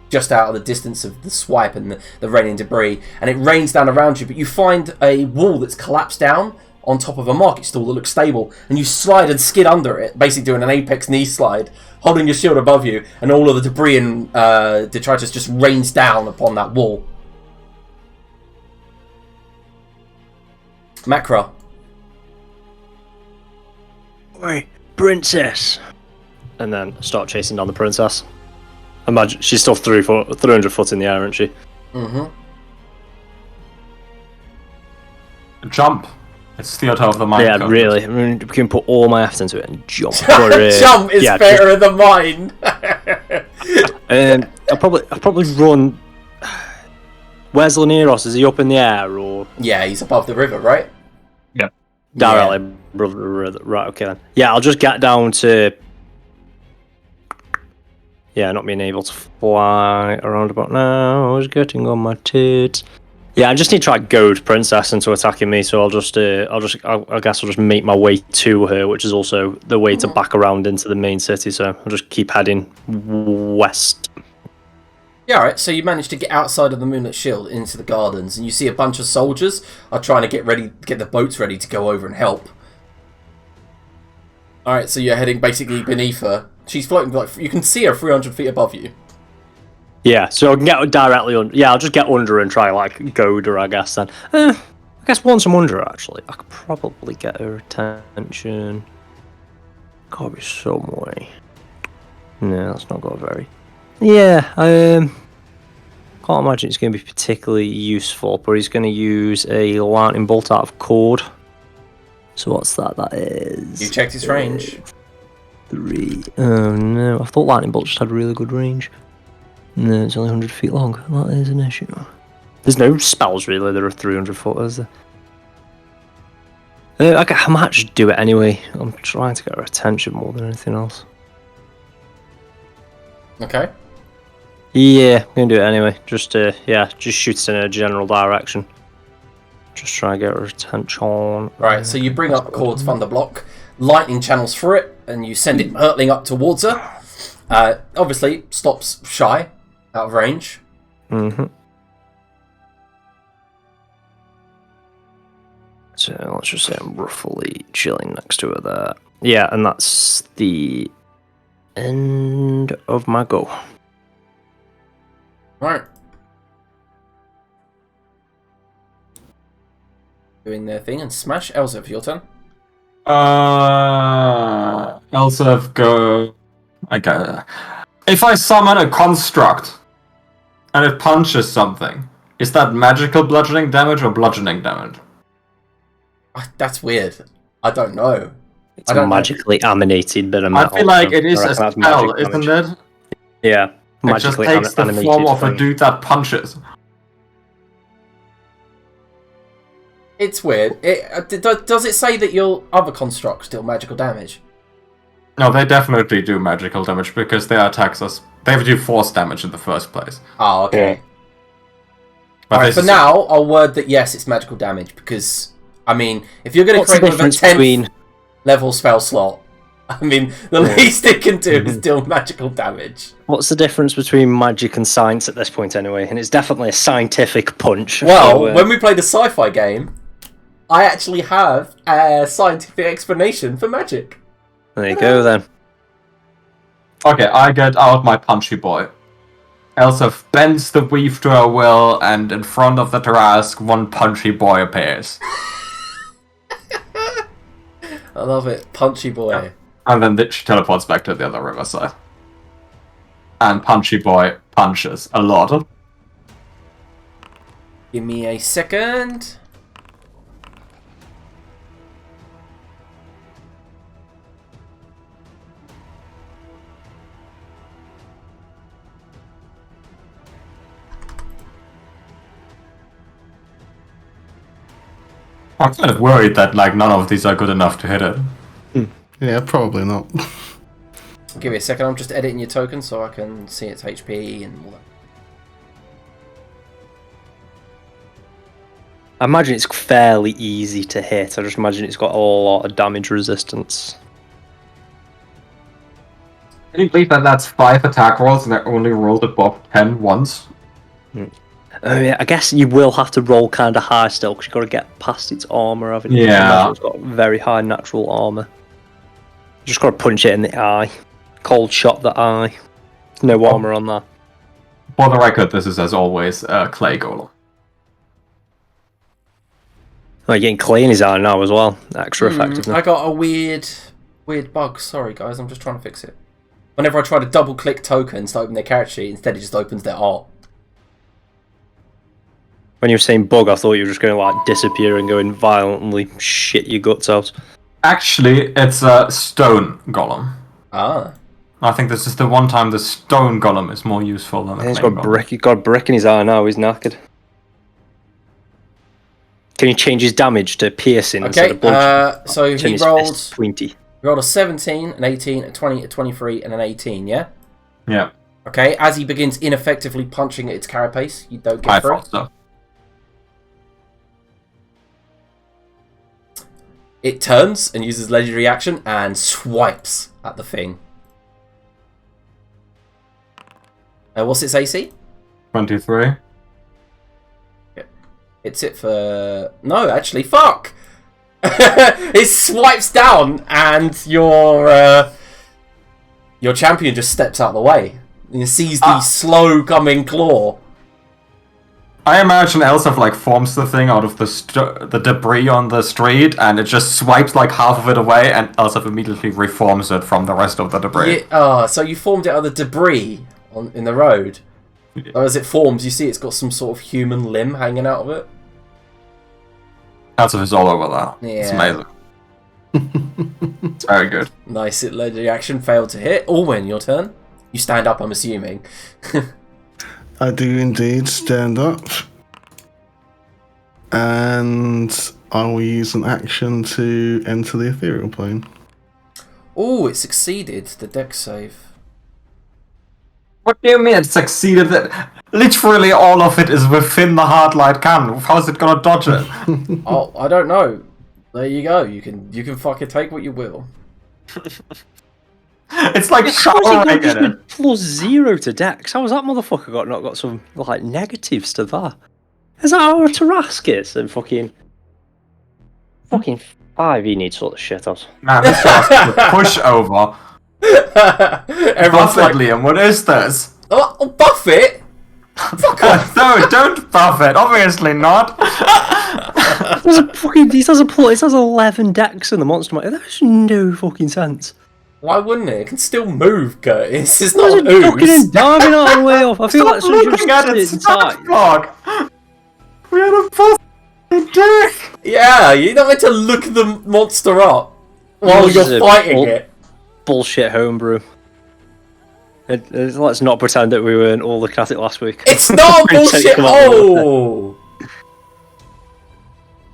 Speaker 1: just out of the distance of the swipe and the raining debris. And it rains down around you, but you find a wall that's collapsed down on top of a market stall that looks stable. And you slide and skid under it, basically doing an apex knee slide, holding your shield above you. And all of the debris and detritus just rains down upon that wall. Macra.
Speaker 2: Oi, princess! And then start chasing down the princess. Imagine she's still 300 foot in the air, isn't she?
Speaker 1: Mm-hmm.
Speaker 3: Jump. It's theatre of the mind.
Speaker 2: Yeah,
Speaker 3: code.
Speaker 2: really. I mean, we can put all my effort into it and jump.
Speaker 1: Jump is better than mine.
Speaker 2: I'll probably run. Where's Linearis? Is he up in the air or?
Speaker 1: Yeah, he's above the river, right?
Speaker 4: Yep.
Speaker 2: Directly, brother. Right, okay then. Yeah, I'll just get down to. Yeah, not being able to fly around about now. I was getting on my tits. Yeah, I just need to try goad Princess into attacking me, so I guess I'll just make my way to her, which is also the way to back around into the main city. So I'll just keep heading west.
Speaker 1: Yeah, alright, so you manage to get outside of the Moonlit Shield into the gardens, and you see a bunch of soldiers are trying to get the boats ready to go over and help. Alright, so you're heading basically beneath her. She's floating, like, you can see her 300 feet above you.
Speaker 2: Yeah, so I can get directly under. Yeah, I'll just get under and try, like, goad her, I guess, then. I guess once I'm under her, actually, I could probably get her attention. Gotta be some way. No, that's not got very... Yeah, can't imagine it's going to be particularly useful, but he's going to use a lightning bolt out of cord. So what's that? That is...
Speaker 1: You checked his range.
Speaker 2: 3. Oh no, I thought lightning bolt just had really good range. No, it's only 100 feet long. That is an issue. There's no spells really that are 300 foot, is there? I might just do it anyway. I'm trying to get her attention more than anything else.
Speaker 1: Okay.
Speaker 2: Yeah, I'm gonna do it anyway. Just shoot it in a general direction. Just try and get her attention.
Speaker 1: Right, so you bring up Cord's Thunderblock, lightning channels through it, and you send it hurtling up towards her. Obviously, stops shy, out of range.
Speaker 2: Mm-hmm. So let's just say I'm roughly chilling next to her there. Yeah, and that's the end of my go.
Speaker 1: Right. Doing their thing and smash. Elsa, your turn.
Speaker 3: Elsa, go. Okay. If I summon a construct and it punches something, is that magical bludgeoning damage or bludgeoning damage?
Speaker 1: That's weird. I don't know.
Speaker 2: It's a magically animated bit of metal.
Speaker 3: I feel like it is a spell, isn't it?
Speaker 2: Yeah.
Speaker 3: It just takes the form of a dude that punches.
Speaker 1: It's weird. Does it say that your other constructs deal magical damage?
Speaker 3: No, they definitely do magical damage because their attacks us. They do force damage in the first place.
Speaker 1: Oh, okay.
Speaker 2: Yeah.
Speaker 1: Alright, for now, I'll word that yes, it's magical damage because, I mean, if you're going to create one of a 10th level spell slot, I mean, the least it can do is deal magical damage.
Speaker 2: What's the difference between magic and science at this point, anyway? And it's definitely a scientific punch.
Speaker 1: Well, when we play the sci-fi game, I actually have a scientific explanation for magic.
Speaker 2: There you go, then.
Speaker 3: Okay, I get out my punchy boy. Elsa bends the weave to her will, and in front of the Tarrasque, one punchy boy appears.
Speaker 1: I love it. Punchy boy.
Speaker 3: Yeah. And then she teleports back to the other riverside. And punchy boy punches a lot.
Speaker 1: Give me a second.
Speaker 3: I'm kind of worried that none of these are good enough to hit it.
Speaker 5: Yeah, probably not.
Speaker 1: Give me a second, I'm just editing your token so I can see its HP and all that.
Speaker 2: I imagine it's fairly easy to hit. I just imagine it's got a lot of damage resistance.
Speaker 3: Can you believe that that's 5 attack rolls and they only rolled above 10 once?
Speaker 2: Yeah, I guess you will have to roll kind of high still because you've got to get past its armor, haven't you?
Speaker 3: Yeah.
Speaker 2: It's got very high natural armor. You just got to punch it in the eye. Cold shot the eye. No armor on that.
Speaker 3: For the record, this is as always clay golem.
Speaker 2: Oh, you're getting clay in his eye now as well. Extra effective.
Speaker 1: I got a weird bug. Sorry, guys, I'm just trying to fix it. Whenever I try to double-click tokens to open their character sheet, instead it just opens their art.
Speaker 2: When you were saying bug, I thought you were just going to disappear and going violently shit your guts out.
Speaker 3: Actually, it's a stone golem.
Speaker 1: Ah.
Speaker 3: I think this is the one time the stone golem is more useful than the clay golem.
Speaker 2: He's got a brick in his eye now, he's knackered. Can you change his damage to piercing instead of bludgeoning?
Speaker 1: So he rolled
Speaker 2: 20.
Speaker 1: He rolled a 17, an 18, a 20, a 23, and an 18, yeah?
Speaker 3: Yeah.
Speaker 1: Okay, as he begins ineffectively punching at its carapace, you don't get through.
Speaker 3: I thought so.
Speaker 1: It turns and uses legendary action and swipes at the thing. What's its AC?
Speaker 3: 23.
Speaker 1: Hits it for... No, actually, fuck! It swipes down and your champion just steps out of the way. And sees the slow coming claw.
Speaker 3: I imagine Elsef like forms the thing out of the debris on the street, and it just swipes like half of it away, and Elsef immediately reforms it from the rest of the debris.
Speaker 1: So you formed it out of the debris in the road. Yeah. As it forms, you see it's got some sort of human limb hanging out of it.
Speaker 3: Elsef is all over that. Yeah. It's amazing. It's very good.
Speaker 1: Nice. Legendary action failed to hit. Orwin, your turn. You stand up, I'm assuming.
Speaker 5: I do indeed stand up. And I will use an action to enter the ethereal plane.
Speaker 1: Oh, it succeeded the dex save.
Speaker 3: What do you mean it succeeded? Literally all of it is within the hardlight cannon. How's it gonna dodge it?
Speaker 1: Oh, I don't know. There you go. You can fucking take what you will.
Speaker 3: It's like showering at it.
Speaker 2: +0 to dex. How has that motherfucker not got some like negatives to that? Is that how a Tarrascus and fucking 5e needs sort of shit out?
Speaker 3: Man, this Tarrascus is a pushover.
Speaker 1: Everyone's
Speaker 3: like, Liam, what is this?
Speaker 1: Oh, buff it? Fuck off.
Speaker 3: No, don't buff it. Obviously not.
Speaker 2: He has 11 dex in the monster mode. That makes no fucking sense.
Speaker 1: Why wouldn't it? It can still move, Curtis. It's not an ooze.
Speaker 2: Fucking diving out of the way off. I feel like someone
Speaker 3: looking at its backlog. We had a fucking dick.
Speaker 1: Yeah, you're not meant to look the monster up while you're fighting it.
Speaker 2: Bullshit homebrew. Let's not pretend that we weren't all looking at it last week.
Speaker 1: It's not bullshit. Oh.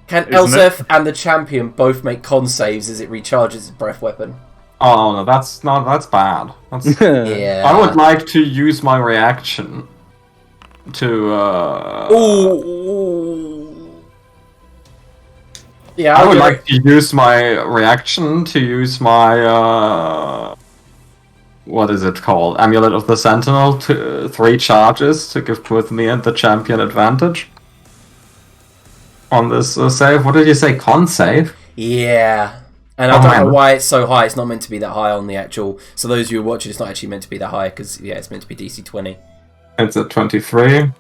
Speaker 1: Can Elsef and the champion both make con saves as it recharges its breath weapon?
Speaker 3: Oh no, that's bad.
Speaker 1: Yeah.
Speaker 3: I would like to use my reaction to.
Speaker 1: Ooh. Yeah,
Speaker 3: I would like to use my reaction to use my what is it called? Amulet of the Sentinel to 3 charges to give both me and the champion advantage on this save. What did you say? Con save?
Speaker 1: Yeah. And I don't know why it's so high. It's not meant to be that high on the actual... So those of you who are watching, it's not actually meant to be that high, because, yeah, it's meant to be DC 20.
Speaker 3: It's at 23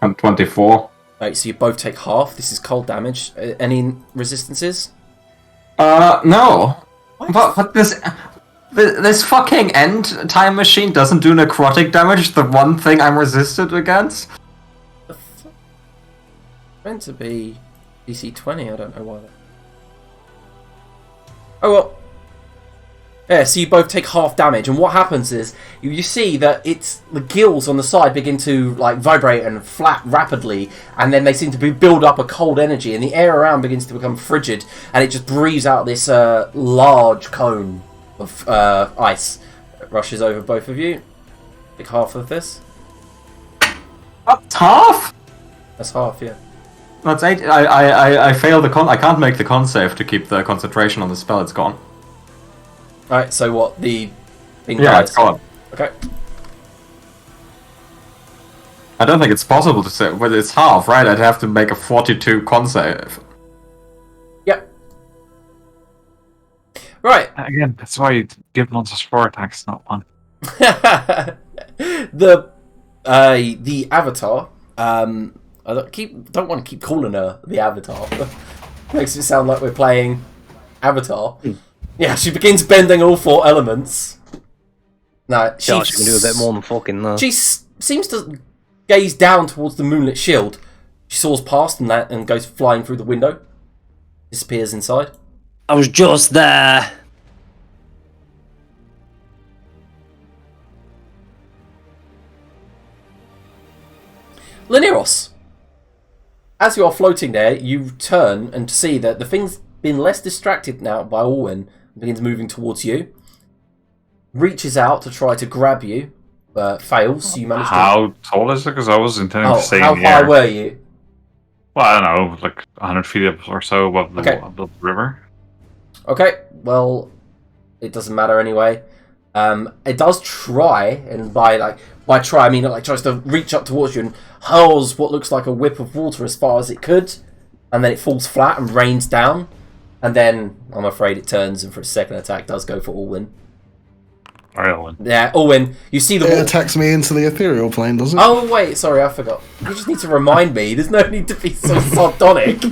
Speaker 3: and 24.
Speaker 1: Right, so you both take half. This is cold damage. Any resistances?
Speaker 3: No. But this fucking end time machine doesn't do necrotic damage, the one thing I'm resisted against?
Speaker 1: It's meant to be DC 20, I don't know why that... Oh well. Yeah, so you both take half damage, and what happens is you see that the gills on the side begin to like vibrate and flap rapidly, and then they seem to build up a cold energy, and the air around begins to become frigid, and it just breathes out this large cone of ice that rushes over both of you. Take half of this.
Speaker 3: That's half?
Speaker 1: That's half, yeah.
Speaker 3: That's 8. I failed the con. I can't make the con save to keep the concentration on the spell. It's gone.
Speaker 1: Alright, so what? The thing
Speaker 3: it's gone.
Speaker 1: Okay.
Speaker 3: I don't think it's possible to say, but it's half, right? I'd have to make a 42 con save.
Speaker 1: Yep. Right.
Speaker 4: Again, that's why you give monsters 4 attacks, not 1.
Speaker 1: The Avatar, I don't want to keep calling her the Avatar. Makes it sound like we're playing Avatar. Yeah, she begins bending all 4 elements. No, she
Speaker 2: can do a bit more than fucking that.
Speaker 1: She seems to gaze down towards the moonlit shield. She soars past and goes flying through the window. Disappears inside.
Speaker 2: I was just there.
Speaker 1: Laniros. As you are floating there, you turn and see that the thing's been less distracted now by Orwin and begins moving towards you. Reaches out to try to grab you, but fails. So you manage
Speaker 4: How tall is it? Because I was intending to stay
Speaker 1: how
Speaker 4: in the air.
Speaker 1: How high were you?
Speaker 4: Well, I don't know, like 100 feet up or so above the river.
Speaker 1: Okay, well, it doesn't matter anyway. It does try, and by try I mean it tries to reach up towards you and hurls what looks like a whip of water as far as it could, and then it falls flat and rains down, and then I'm afraid it turns and for its second attack does go for Allwyn.
Speaker 4: Alright, Owen.
Speaker 1: Yeah, Allwyn, you see the
Speaker 5: It attacks me into the ethereal plane, does it?
Speaker 1: Oh wait, sorry, I forgot. You just need to remind me. There's no need to be so sardonic.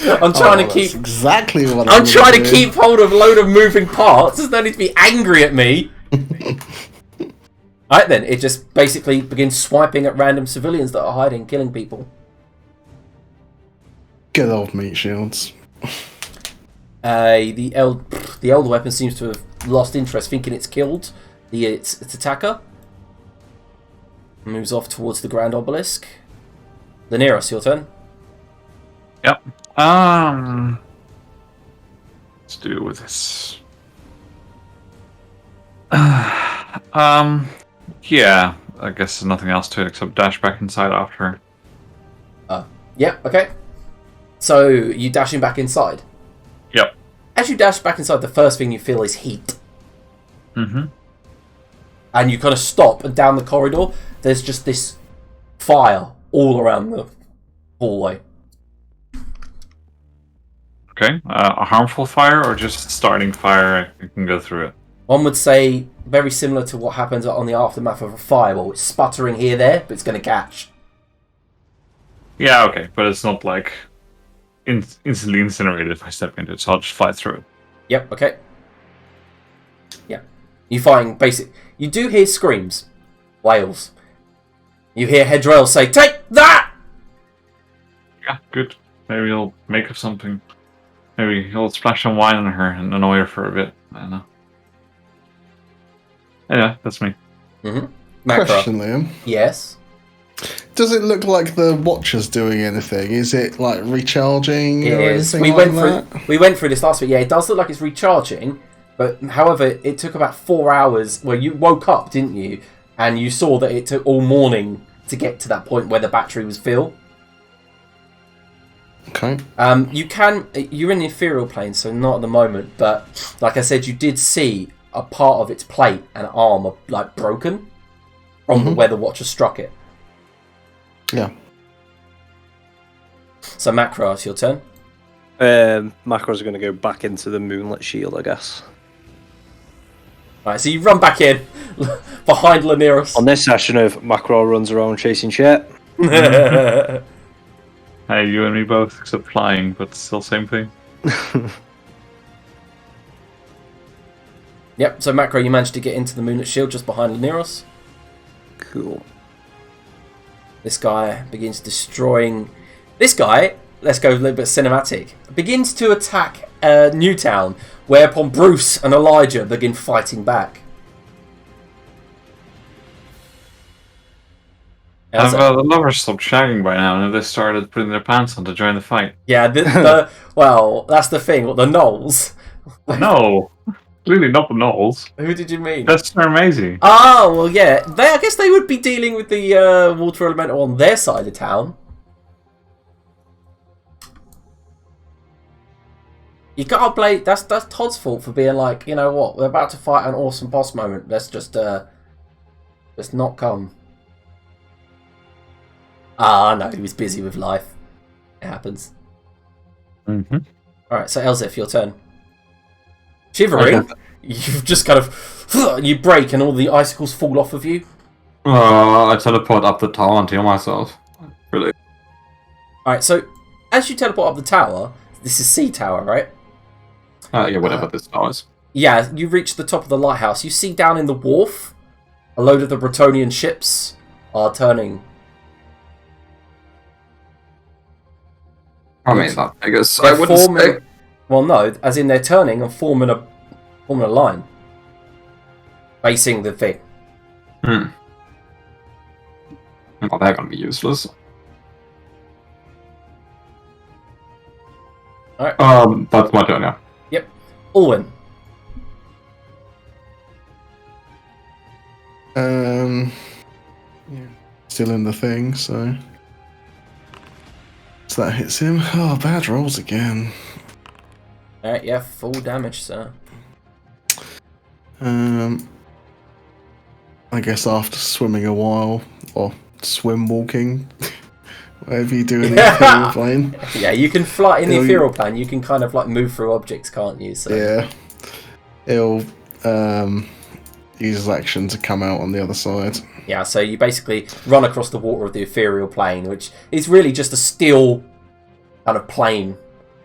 Speaker 1: I'm trying to keep
Speaker 5: exactly what
Speaker 1: I'm trying to keep hold of a load of moving parts. There's no need to be angry at me. Alright then, it just basically begins swiping at random civilians that are hiding, killing people.
Speaker 5: Get off meat shields.
Speaker 1: The elder weapon seems to have lost interest, thinking it's killed its attacker. Moves off towards the Grand Obelisk. Nyria, your turn.
Speaker 4: Yep. Let's deal with this. Yeah. I guess there's nothing else to it except dash back inside after.
Speaker 1: Yeah. Okay. So you dashing back inside.
Speaker 4: Yep.
Speaker 1: As you dash back inside, the first thing you feel is heat.
Speaker 4: Mm-hmm.
Speaker 1: And you kind of stop, and down the corridor, there's just this fire all around the hallway.
Speaker 4: Okay. A harmful fire or just starting fire? You can go through it.
Speaker 1: One would say very similar to what happens on the aftermath of a fireball. It's sputtering here, there, but it's going to catch.
Speaker 4: Yeah, okay. But it's not like instantly incinerated if I step into it, so I'll just fly through it.
Speaker 1: Yep, okay. Yeah. You find you do hear screams. Wails. You hear Hedrell say, "Take that!"
Speaker 4: Yeah, good. Maybe he'll make of something. Maybe he'll splash some wine on her and annoy her for a bit. I don't know. Anyway, that's me.
Speaker 1: Mm-hmm.
Speaker 5: Question, Liam.
Speaker 1: Yes.
Speaker 5: Does it look like the Watcher's doing anything? Is it like recharging?
Speaker 1: It
Speaker 5: or
Speaker 1: is.
Speaker 5: anything
Speaker 1: We went through this last week. Yeah, it does look like it's recharging, but however, it took about 4 hours. Well, you woke up, didn't you? And you saw that it took all morning to get to that point where the battery was filled.
Speaker 5: Okay.
Speaker 1: You're in the ethereal plane, so not at the moment. But like I said, you did see a part of its plate and arm like broken from where the Watcher struck it.
Speaker 5: Yeah.
Speaker 1: So Macro, it's your turn.
Speaker 2: Macro's going to go back into the moonlit shield, I guess.
Speaker 1: Right, so you run back in behind Lyniris.
Speaker 2: On this session of Macro runs around chasing shit.
Speaker 4: Hey, you and me both, except flying, but still same thing.
Speaker 1: Yep, so Macro, you managed to get into the moonlit shield just behind Lyniris.
Speaker 2: Cool.
Speaker 1: This guy begins destroying... This guy, let's go a little bit cinematic, begins to attack Newtown, whereupon Bruce and Elijah begin fighting back.
Speaker 4: Have the lovers stopped shagging by now, and have they started putting their pants on to join the fight?
Speaker 1: Yeah, well, that's the thing. The Knolls.
Speaker 4: No, clearly not the Knolls.
Speaker 1: Who did you mean?
Speaker 4: That's amazing.
Speaker 1: Oh, well, yeah. I guess they would be dealing with the water elemental on their side of town. You gotta blame... That's Todd's fault for being like, you know what, we're about to fight an awesome boss moment. Let's just not come. Ah, no, he was busy with life. It happens.
Speaker 2: Mm-hmm.
Speaker 1: Alright, so Elzif, your turn. Shivering, you've just kind of... You break and all the icicles fall off of you.
Speaker 3: I teleport up the tower and heal myself. Really?
Speaker 1: Alright, so as you teleport up the tower, this is Sea Tower, right?
Speaker 3: Yeah, whatever this tower is.
Speaker 1: Yeah, you reach the top of the lighthouse. You see down in the wharf, a load of the Bretonnian ships are turning.
Speaker 3: I mean, I guess I wouldn't say...
Speaker 1: Well, no, as in they're turning and forming a line. Facing the thing.
Speaker 3: Well, they're gonna be useless.
Speaker 1: Alright.
Speaker 3: That's my turn, yeah.
Speaker 1: Yep. Allwyn.
Speaker 5: Yeah. Still in the thing, so that hits him. Oh, bad rolls again.
Speaker 1: Alright, yeah, full damage, sir.
Speaker 5: I guess after swimming a while, or swim walking, whatever you do in the ethereal plane.
Speaker 1: Yeah, you can fly in the ethereal plane. You can kind of like move through objects, can't you? So.
Speaker 5: Yeah, it'll use his action to come out on the other side.
Speaker 1: Yeah, so you basically run across the water of the ethereal plane, which is really just a steel kind of plane.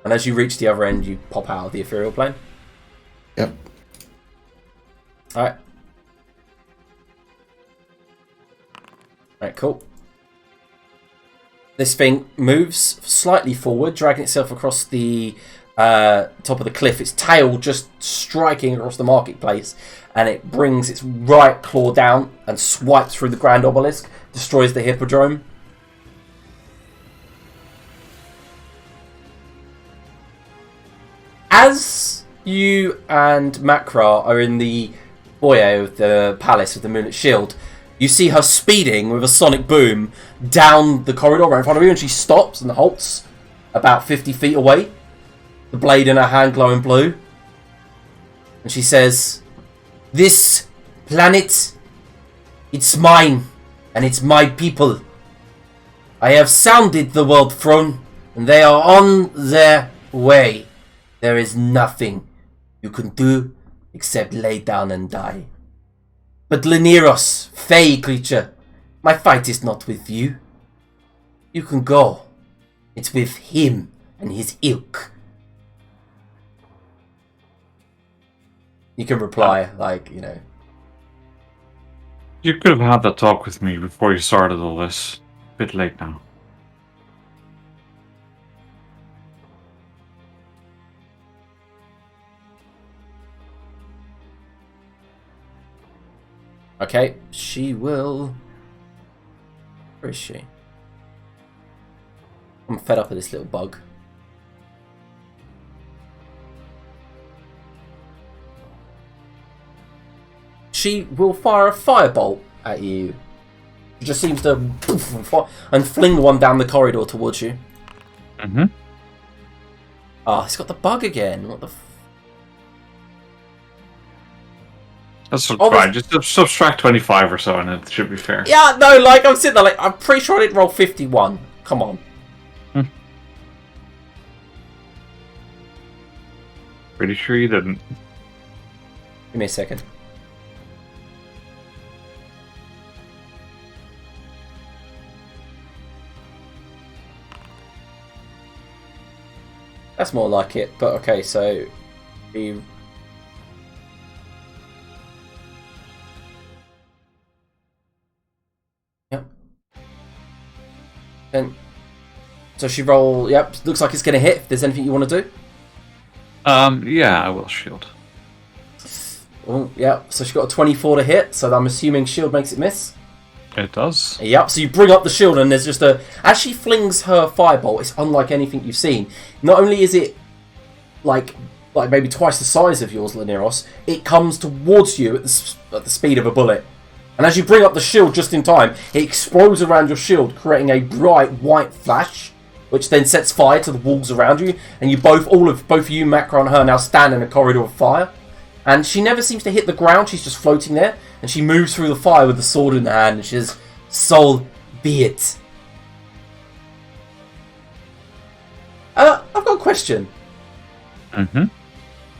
Speaker 1: And as you reach the other end, you pop out of the ethereal plane.
Speaker 5: Yep.
Speaker 1: Alright. Alright, cool. This thing moves slightly forward, dragging itself across the top of the cliff. Its tail just striking across the marketplace, and it brings its right claw down and swipes through the grand obelisk, destroys the hippodrome. As you and Makra are in the foyer of the palace with the Moonlit Shield, you see her speeding with a sonic boom down the corridor right in front of you, and she stops and halts about 50 feet away, the blade in her hand glowing blue. And she says, "This planet, it's mine, and it's my people. I have sounded the World Throne, and they are on their way. There is nothing you can do except lay down and die. But Leniros, Fey creature, my fight is not with you. You can go. It's with him and his ilk." You can reply, like, you know.
Speaker 4: You could have had that talk with me before you started all this. A bit late now.
Speaker 1: Okay, she will... Where is she? I'm fed up with this little bug. She will fire a firebolt at you. It just seems to poof and fling one down the corridor towards you.
Speaker 4: Mm-hmm.
Speaker 1: Ah, it's got the bug again. What the
Speaker 4: That's fine. Just subtract 25 or so and it should be fair.
Speaker 1: Yeah, no, like, I'm sitting there like, I'm pretty sure I didn't roll 51. Come on.
Speaker 4: Pretty sure you didn't.
Speaker 1: Give me a second. That's more like it, but okay, so... You... Yep. Then... So she roll... Yep, looks like it's going to hit. If there's anything you want to do?
Speaker 4: Yeah, I will shield.
Speaker 1: Oh, yeah, so she got a 24 to hit, so I'm assuming shield makes it miss.
Speaker 4: It does.
Speaker 1: Yep, so you bring up the shield and there's just a... As she flings her firebolt, it's unlike anything you've seen. Not only is it like maybe twice the size of yours, Leniros, it comes towards you at the speed of a bullet. And as you bring up the shield just in time, it explodes around your shield, creating a bright white flash, which then sets fire to the walls around you. And you both of you, Makra and her, now stand in a corridor of fire. And she never seems to hit the ground, she's just floating there. And she moves through the fire with the sword in her hand, and she says, "Soul be it." I've got a question.
Speaker 4: Mm-hmm.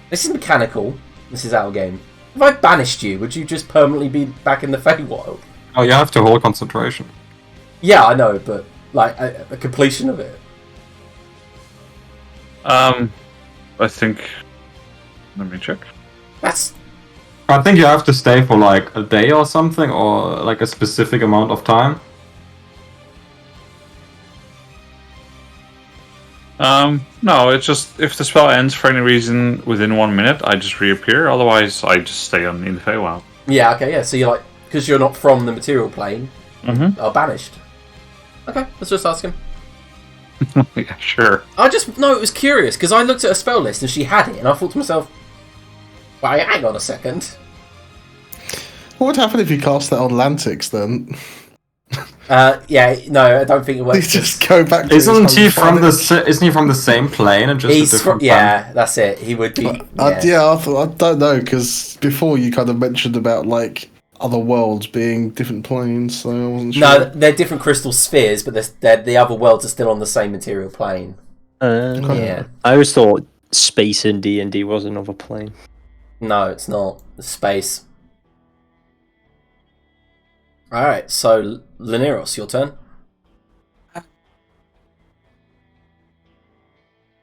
Speaker 1: This is mechanical. This is out of game. If I banished you, would you just permanently be back in the Feywild?
Speaker 3: Oh, you have to hold concentration.
Speaker 1: Yeah, I know, but like a completion of it.
Speaker 4: I think... Let me check.
Speaker 3: I think you have to stay for like a day or something, or like a specific amount of time.
Speaker 4: No, it's just if the spell ends for any reason within 1 minute, I just reappear. Otherwise, I just stay in the Feywild.
Speaker 1: Yeah, okay, yeah. So you're like, because you're not from the material plane, are banished. Okay, let's just ask him.
Speaker 4: Yeah, sure.
Speaker 1: It was curious because I looked at a spell list and she had it, and I thought to myself, "Well, hang on a second.
Speaker 5: What would happen if you cast that on Lantix then?
Speaker 1: Yeah, no, I don't think it works.
Speaker 5: He just go back to
Speaker 3: Isn't he from the same plane and just a different
Speaker 1: yeah, that's it. He would be.
Speaker 5: I don't know, because before you kind of mentioned about like other worlds being different planes, so I wasn't sure.
Speaker 1: No, they're different crystal spheres, but the other worlds are still on the same material plane. Yeah.
Speaker 2: I always thought space in D&D was another plane.
Speaker 1: No, it's not. It's space. Alright, so Lineros, your turn.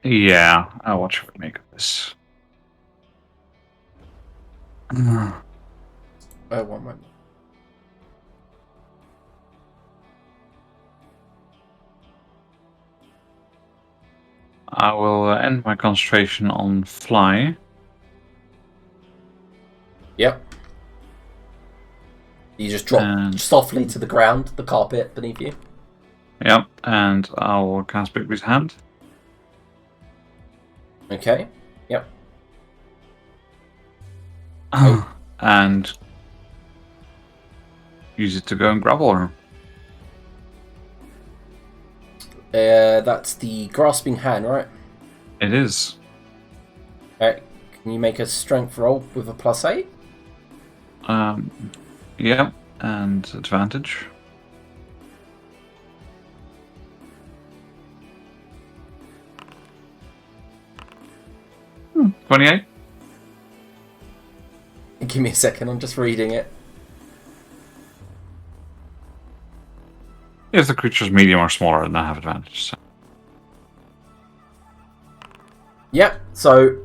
Speaker 4: Yeah, what should we make of this?
Speaker 1: Oh, one moment.
Speaker 4: I will end my concentration on fly.
Speaker 1: Yep. You just drop softly to the ground, the carpet beneath you.
Speaker 4: Yep, and I'll cast Bigby's Hand.
Speaker 1: Okay. Yep.
Speaker 4: And use it to go and grapple her.
Speaker 1: That's the grasping hand, right?
Speaker 4: It is.
Speaker 1: Can you make a strength roll with a +8?
Speaker 4: Yeah, and advantage. Hmm, 28.
Speaker 1: Give me a second, I'm just reading it.
Speaker 4: If the creature's medium or smaller, then I have advantage. So.
Speaker 1: Yep, so,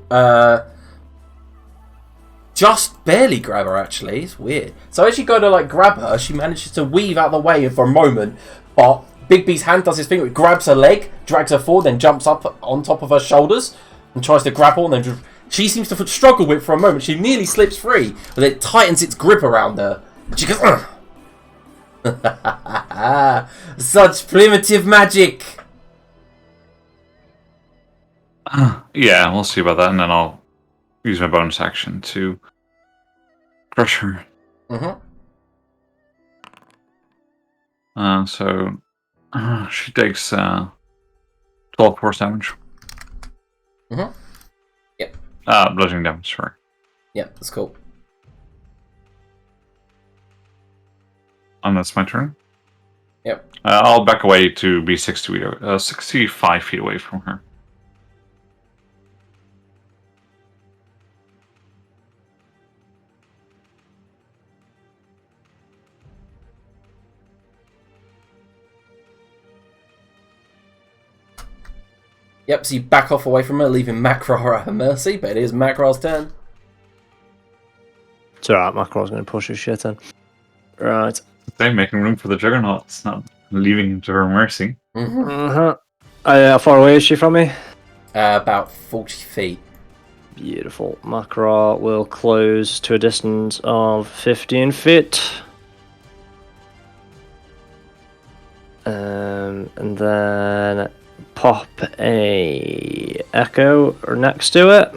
Speaker 1: just barely grab her, actually. It's weird. So as you go to, like, grab her, she manages to weave out the way for a moment, but Bigby's hand does his thing. It grabs her leg, drags her forward, then jumps up on top of her shoulders and tries to grapple, and then just... She seems to struggle with it for a moment. She nearly slips free, but it tightens its grip around her. And she goes, ugh. Such primitive magic!
Speaker 4: Yeah, we'll see about that, and then I'll use my bonus action to crush her. So she takes 12 force damage.
Speaker 1: Yep.
Speaker 4: Bludgeoning damage, sorry.
Speaker 1: Yep, that's cool.
Speaker 4: And that's my turn.
Speaker 1: Yep.
Speaker 4: I'll back away to be 65 feet away from her.
Speaker 1: Yep, so you back off away from her, leaving Makra at her mercy, but it is Makra's turn.
Speaker 2: It's alright, Makral's going to push his shit in. Right.
Speaker 4: They're making room for the Juggernaut. It's not leaving him to her mercy.
Speaker 2: How far away is she from me?
Speaker 1: About 40 feet.
Speaker 2: Beautiful. Makra will close to a distance of 15 feet. And then pop a echo next to it.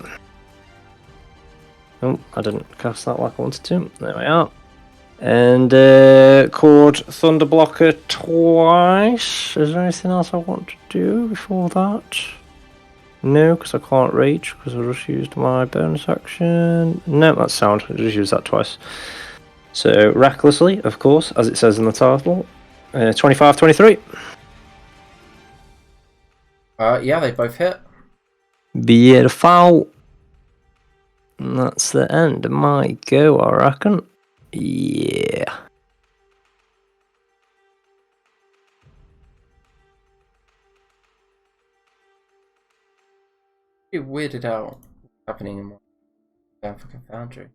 Speaker 2: Oh, I didn't cast that like I wanted to. There we are. And chord Thunderblocker twice. Is there anything else I want to do before that? No, because I can't reach, because I just used my bonus action. No, that's sound. I just used that twice. So, recklessly, of course, as it says in the title. 25, 23.
Speaker 1: Yeah, they both hit.
Speaker 2: Beautiful. And that's the end of my go, I reckon. Yeah.
Speaker 1: Pretty weirded out what's happening in my damn fucking foundry.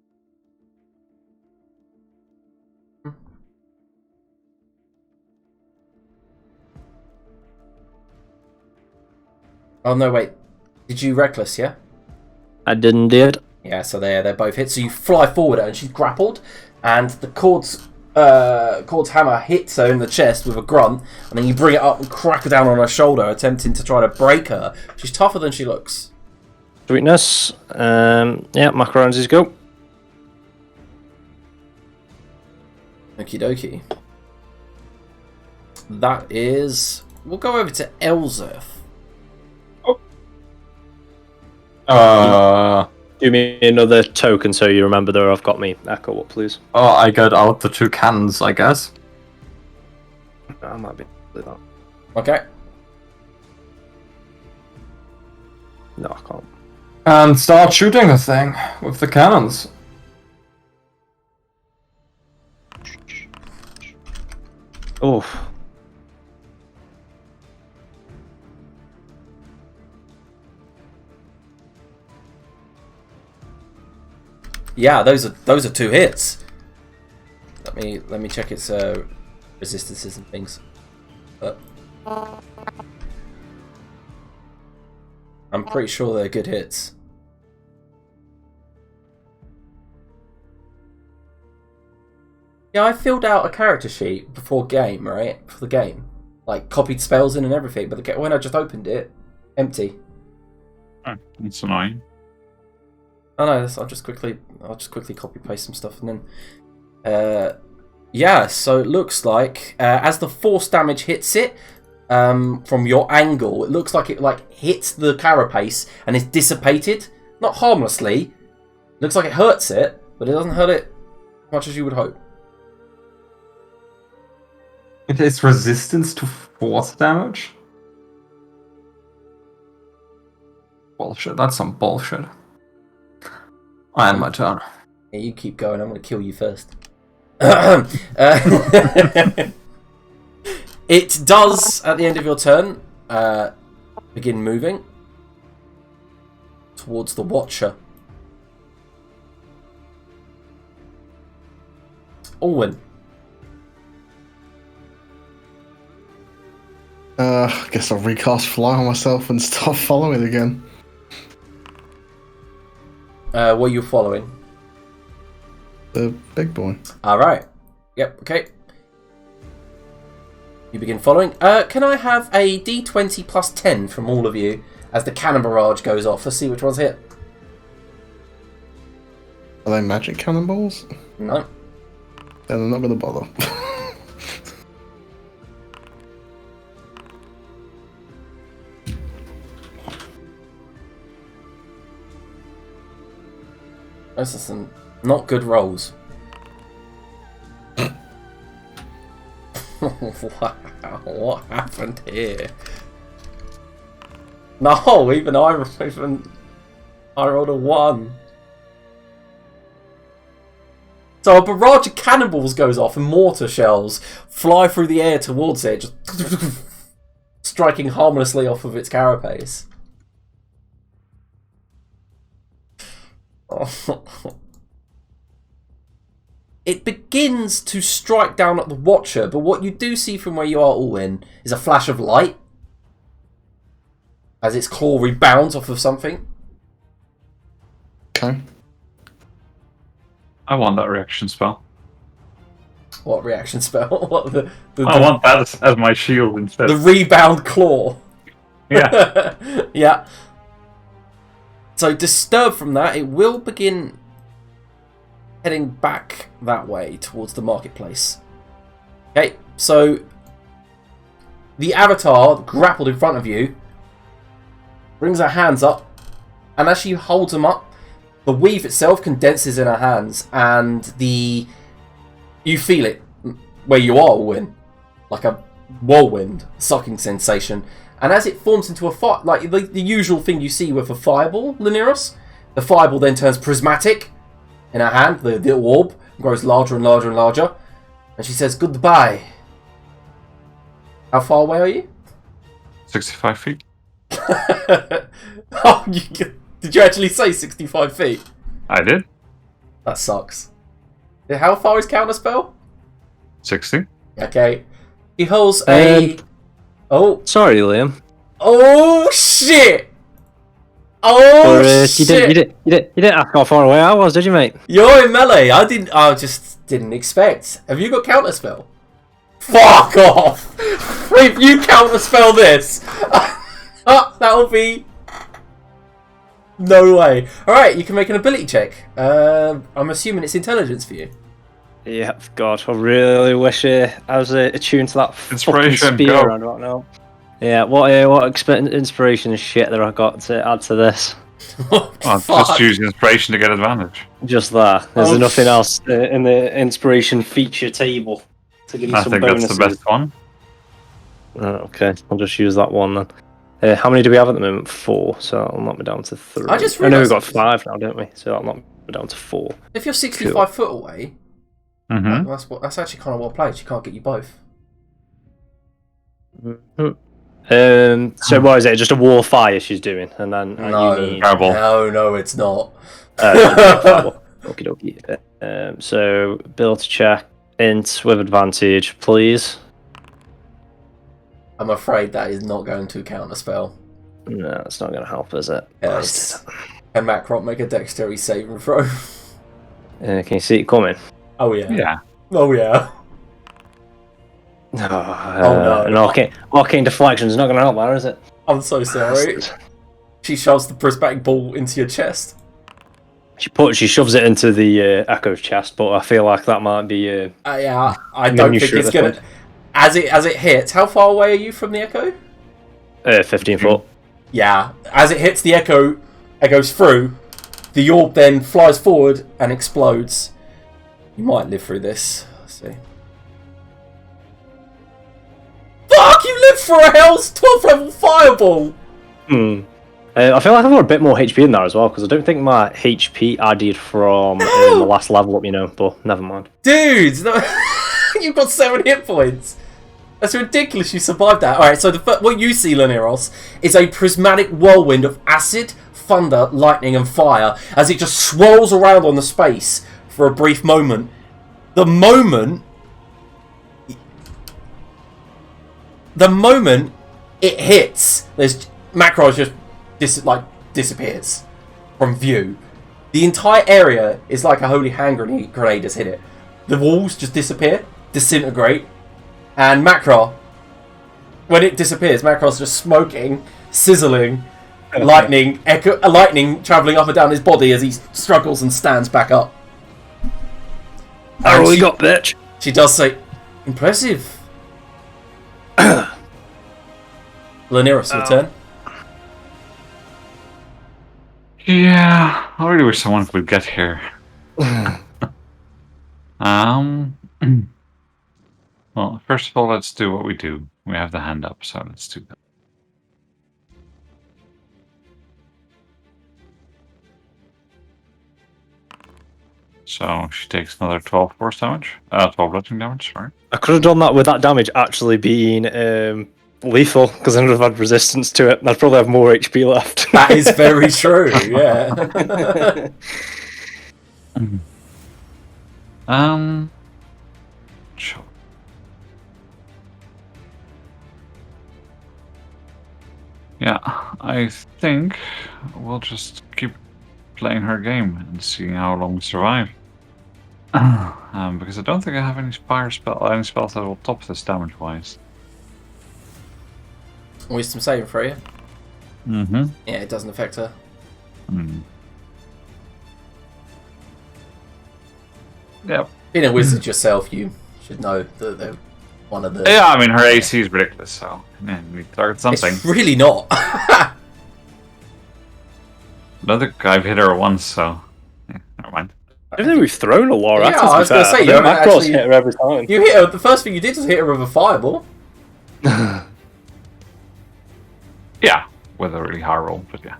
Speaker 1: Oh no, wait. Did you reckless, yeah?
Speaker 2: I didn't do it.
Speaker 1: Yeah, so they're both hit. So you fly forward and she's grappled, and the Cord's hammer hits her in the chest with a grunt, and then you bring it up and crack her down on her shoulder, attempting to try to break her. She's tougher than she looks.
Speaker 2: Sweetness. Yeah, macarons go.
Speaker 1: Okie dokie. That is... We'll go over to Elzeth.
Speaker 2: Give me another token so you remember that I've got me echo up, please.
Speaker 3: Oh, I got out the 2 cannons, I guess.
Speaker 2: I might be able to do that.
Speaker 1: Okay.
Speaker 2: No, I can't.
Speaker 3: And start shooting the thing with the cannons.
Speaker 2: Oof.
Speaker 1: Yeah, those are 2 hits. Let me check its resistances and things. I'm pretty sure they're good hits. Yeah, I filled out a character sheet before game, right? For the game, like copied spells in and everything. But when I just opened it, empty.
Speaker 4: Oh, that's annoying.
Speaker 1: Oh no, I'll just quickly copy paste some stuff and then. Yeah, so it looks like as the force damage hits it from your angle, it looks like it hits the carapace and is dissipated. Not harmlessly. Looks like it hurts it, but it doesn't hurt it as much as you would hope.
Speaker 3: It is resistance to force damage? Bullshit, that's some bullshit. I end my turn.
Speaker 1: Yeah, you keep going, I'm going to kill you first. It does, at the end of your turn, begin moving towards the Watcher. Alwyn.
Speaker 5: I guess I'll recast Fly on myself and start following again.
Speaker 1: What are you following?
Speaker 5: The big boy.
Speaker 1: Alright. Yep, okay. You begin following. Can I have a d20 plus 10 from all of you as the cannon barrage goes off? Let's see which one's hit.
Speaker 5: Are they magic cannonballs?
Speaker 1: No.
Speaker 5: Then I'm not going to bother.
Speaker 1: Those are some not good rolls. Wow, what happened here? No, even I rolled a 1. So a barrage of cannonballs goes off and mortar shells fly through the air towards it, just striking harmlessly off of its carapace. It begins to strike down at the Watcher, but what you do see from where you are all in is a flash of light as its claw rebounds off of something.
Speaker 5: Okay.
Speaker 4: I want that reaction spell.
Speaker 1: What reaction spell? What
Speaker 4: I want that as my shield instead.
Speaker 1: The rebound claw.
Speaker 4: Yeah.
Speaker 1: Yeah. So disturbed from that, it will begin heading back that way towards the marketplace. Okay, so the avatar grappled in front of you brings her hands up, and as she holds them up, the weave itself condenses in her hands, and you feel it where you are, Win, like a whirlwind sucking sensation. And as it forms into a fire, like the usual thing you see with a fireball, Liniros, the fireball then turns prismatic in her hand. The orb grows larger and larger and larger, and she says, "Goodbye." How far away are you?
Speaker 4: 65 feet.
Speaker 1: Oh, did you actually say 65 feet?
Speaker 4: I did.
Speaker 1: That sucks. How far is counterspell?
Speaker 4: 60.
Speaker 1: Okay. He holds a... Oh.
Speaker 2: Sorry, Liam.
Speaker 1: Oh, shit! Oh, shit!
Speaker 2: You didn't ask how far away I was, did you, mate?
Speaker 1: You're in melee. I just didn't expect. Have you got counterspell? Fuck off! If you counterspell this, that'll be... No way. Alright, you can make an ability check. I'm assuming it's intelligence for you.
Speaker 2: Yeah, God, I really wish I was attuned to that
Speaker 4: Inspiration,
Speaker 2: fucking spear.
Speaker 4: go.
Speaker 2: I don't know. Yeah, what inspiration and shit that I got to add to this?
Speaker 4: Just use inspiration to get advantage.
Speaker 2: Just that. There's nothing else in the inspiration feature table to give you some bonuses.
Speaker 4: That's the best one.
Speaker 2: Okay, I'll just use that one then. How many do we have at the moment? 4, so that'll knock me down to 3.
Speaker 1: I just
Speaker 2: know we've got 5 now, don't we? So that'll knock me down to 4.
Speaker 1: If you're 65 foot away,
Speaker 4: Mm-hmm.
Speaker 1: that's actually kind of well played. She can't get you both.
Speaker 2: So what is it? Just a wall of fire she's doing, and then
Speaker 1: No,
Speaker 2: you need...
Speaker 1: no, it's not.
Speaker 2: Okie dokie. So build to check, int with advantage, please.
Speaker 1: I'm afraid that is not going to count a spell.
Speaker 2: No, it's not going to help, is it?
Speaker 1: Yes. Can Macron make a dexterity saving throw?
Speaker 2: Can you see it coming?
Speaker 1: Oh yeah.
Speaker 4: Yeah.
Speaker 1: Oh yeah.
Speaker 2: No. An arcane deflection is not going to help there, is it?
Speaker 1: I'm so sorry. She shoves the prismatic ball into your chest.
Speaker 2: She shoves it into the Echo's chest, but I feel like that might be.
Speaker 1: Yeah, I don't think it's gonna. As it hits, how far away are you from the Echo?
Speaker 2: 15 foot.
Speaker 1: Yeah, as it hits the Echo, it goes through. The orb then flies forward and explodes. You might live through this. Let's see. Fuck! You lived for a Hell's 12th level fireball.
Speaker 2: I feel like I've got a bit more HP in there as well, because I don't think my HP added from the last level up, but never mind.
Speaker 1: Dude, you've got 7 hit points. That's ridiculous, you survived that. Alright, so what you see, Laniros, is a prismatic whirlwind of acid, thunder, lightning, and fire as it just swirls around on the space for a brief moment. The moment it hits, Macros just disappears from view. The entire area is like a holy hand grenade has hit it. The walls just disappear, disintegrate, and Macro, when it disappears, Macro's just smoking, sizzling, lightning travelling up and down his body as he struggles and stands back up.
Speaker 2: Oh, you got, bitch.
Speaker 1: She does say, impressive. Laniros, your turn.
Speaker 4: Yeah, I really wish someone could get here. Well, first of all, let's do what we do. We have the hand up, so let's do that. So she takes another 12 force damage. 12 bludgeoning damage, sorry.
Speaker 2: I could have done that with that damage actually being lethal, because I would have had resistance to it, and I'd probably have more HP left.
Speaker 1: That is very true, yeah.
Speaker 4: Sure. Yeah, I think we'll just keep playing her game and seeing how long we survive. Because I don't think I have any spells that will top this damage-wise.
Speaker 1: Wisdom saving for you.
Speaker 4: Mm-hmm.
Speaker 1: Yeah, it doesn't affect her.
Speaker 4: Yep.
Speaker 1: Being a wizard yourself, you should know that they're one of the...
Speaker 4: Yeah, I mean, her AC is ridiculous, so yeah, we need to target something.
Speaker 1: It's really not.
Speaker 4: I don't think I've hit her once, so yeah, never mind.
Speaker 2: I don't think we've thrown a lot at her.
Speaker 1: I was going to say, you haven't actually
Speaker 2: hit her every time.
Speaker 1: You hit her. The first thing you did was hit her with a fireball.
Speaker 4: Yeah, with a really high roll, but yeah.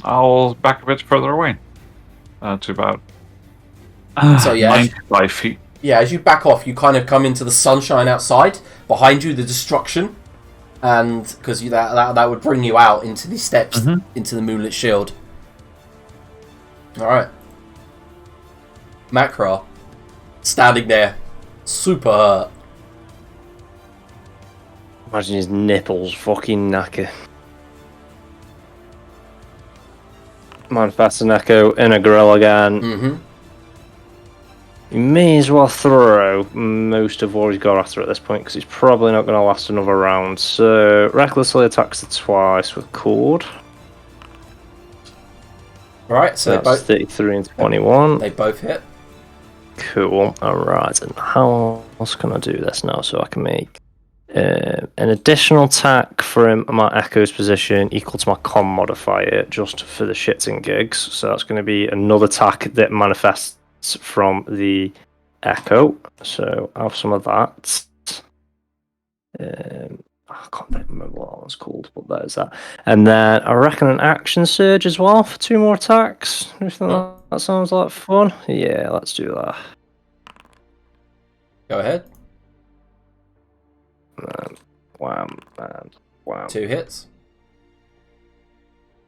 Speaker 4: I'll back a bit further away, to about 95 feet.
Speaker 1: Yeah, as you back off, you kind of come into the sunshine outside. Behind you, the destruction, and because that would bring you out into the steps, into the moonlit shield. All right, Macra, standing there, super hurt.
Speaker 2: Imagine his nipples fucking knacker. Manifest an Echo in a grill again. You may as well throw most of what he's got after at this point, because he's probably not going to last another round. So, recklessly attacks it twice with Cord.
Speaker 1: Right, so
Speaker 2: that's 33 and 21.
Speaker 1: They both hit.
Speaker 2: Cool. Alright, and how else can I do this now so I can make an additional attack from my Echo's position equal to my con modifier just for the shits and gigs. So that's going to be another attack that manifests from the Echo. So I'll have some of that. I can't remember what that one's called, but there's that. And then I reckon an action surge as well for 2 more attacks. That sounds like fun. Yeah, let's do that.
Speaker 1: Go ahead.
Speaker 2: Wham, and wham.
Speaker 1: 2 hits.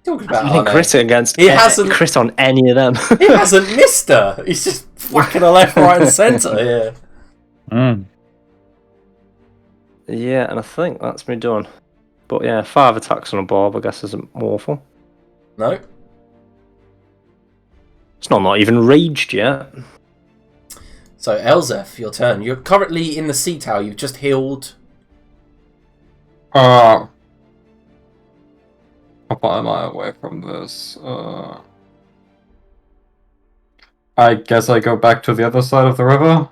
Speaker 1: Talking about
Speaker 2: He didn't crit against.
Speaker 1: He hasn't
Speaker 2: crit on any of them.
Speaker 1: He hasn't missed her. He's just whacking her left, right, and centre. Yeah.
Speaker 2: Yeah, and I think that's me done. But yeah, 5 attacks on a Bob, I guess, isn't awful.
Speaker 1: No.
Speaker 2: It's not even raged yet.
Speaker 1: So, Elzef, your turn. You're currently in the sea tower. You've just healed.
Speaker 3: How far am I away from this? I guess I go back to the other side of the river.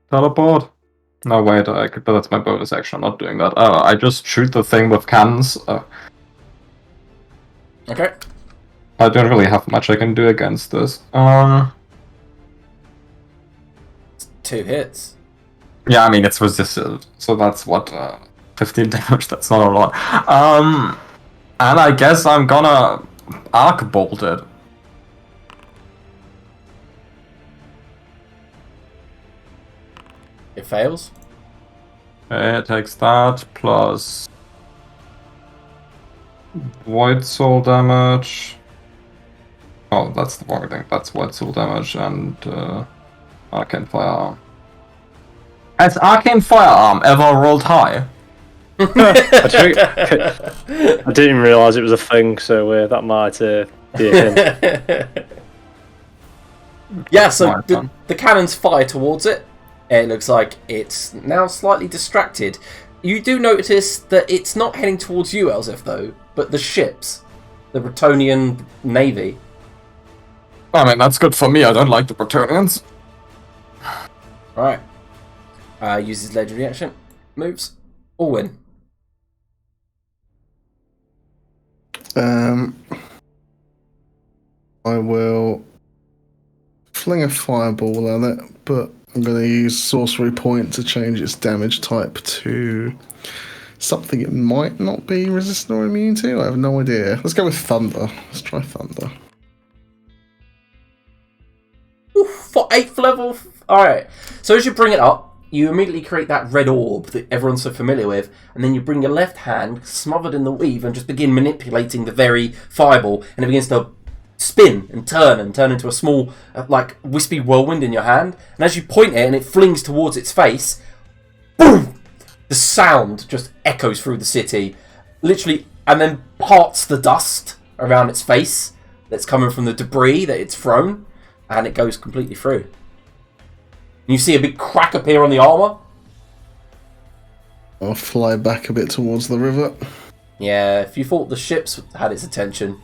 Speaker 3: Teleport. No, wait, but that's my bonus action. I'm not doing that. I just shoot the thing with cannons.
Speaker 1: Okay.
Speaker 3: I don't really have much I can do against this.
Speaker 1: 2 hits.
Speaker 3: Yeah, I mean, it's resisted. So that's what, 15 damage. That's not a lot. And I guess I'm gonna arc bolt it.
Speaker 1: It fails.
Speaker 3: It takes that plus Void Soul damage. Oh, that's the wrong thing. That's Void Soul damage and Arcane Firearm. Has Arcane Firearm ever rolled high?
Speaker 2: I didn't even realise it was a thing, so that might be a hint.
Speaker 1: Yeah, so the cannons fire towards it. It looks like it's now slightly distracted. You do notice that it's not heading towards you, Elzef, though, but the ships. The Bretonnian Navy.
Speaker 3: I mean, that's good for me. I don't like the Bretonnians.
Speaker 1: Right. Uses legendary action. Moves. Orwin.
Speaker 5: I will fling a fireball at it, but I'm going to use Sorcery Point to change its damage type to something it might not be resistant or immune to. I have no idea. Let's go with Thunder. Let's try Thunder.
Speaker 1: Oof, for 8th level. Alright. So as you bring it up, you immediately create that red orb that everyone's so familiar with, and then you bring your left hand, smothered in the weave, and just begin manipulating the very fireball, and it begins to spin and turn into a small, like, wispy whirlwind in your hand. And as you point it and it flings towards its face, boom! The sound just echoes through the city, literally, and then parts the dust around its face that's coming from the debris that it's thrown, and it goes completely through. You see a big crack appear on the armor.
Speaker 5: I'll fly back a bit towards the river.
Speaker 1: Yeah, if you thought the ships had its attention.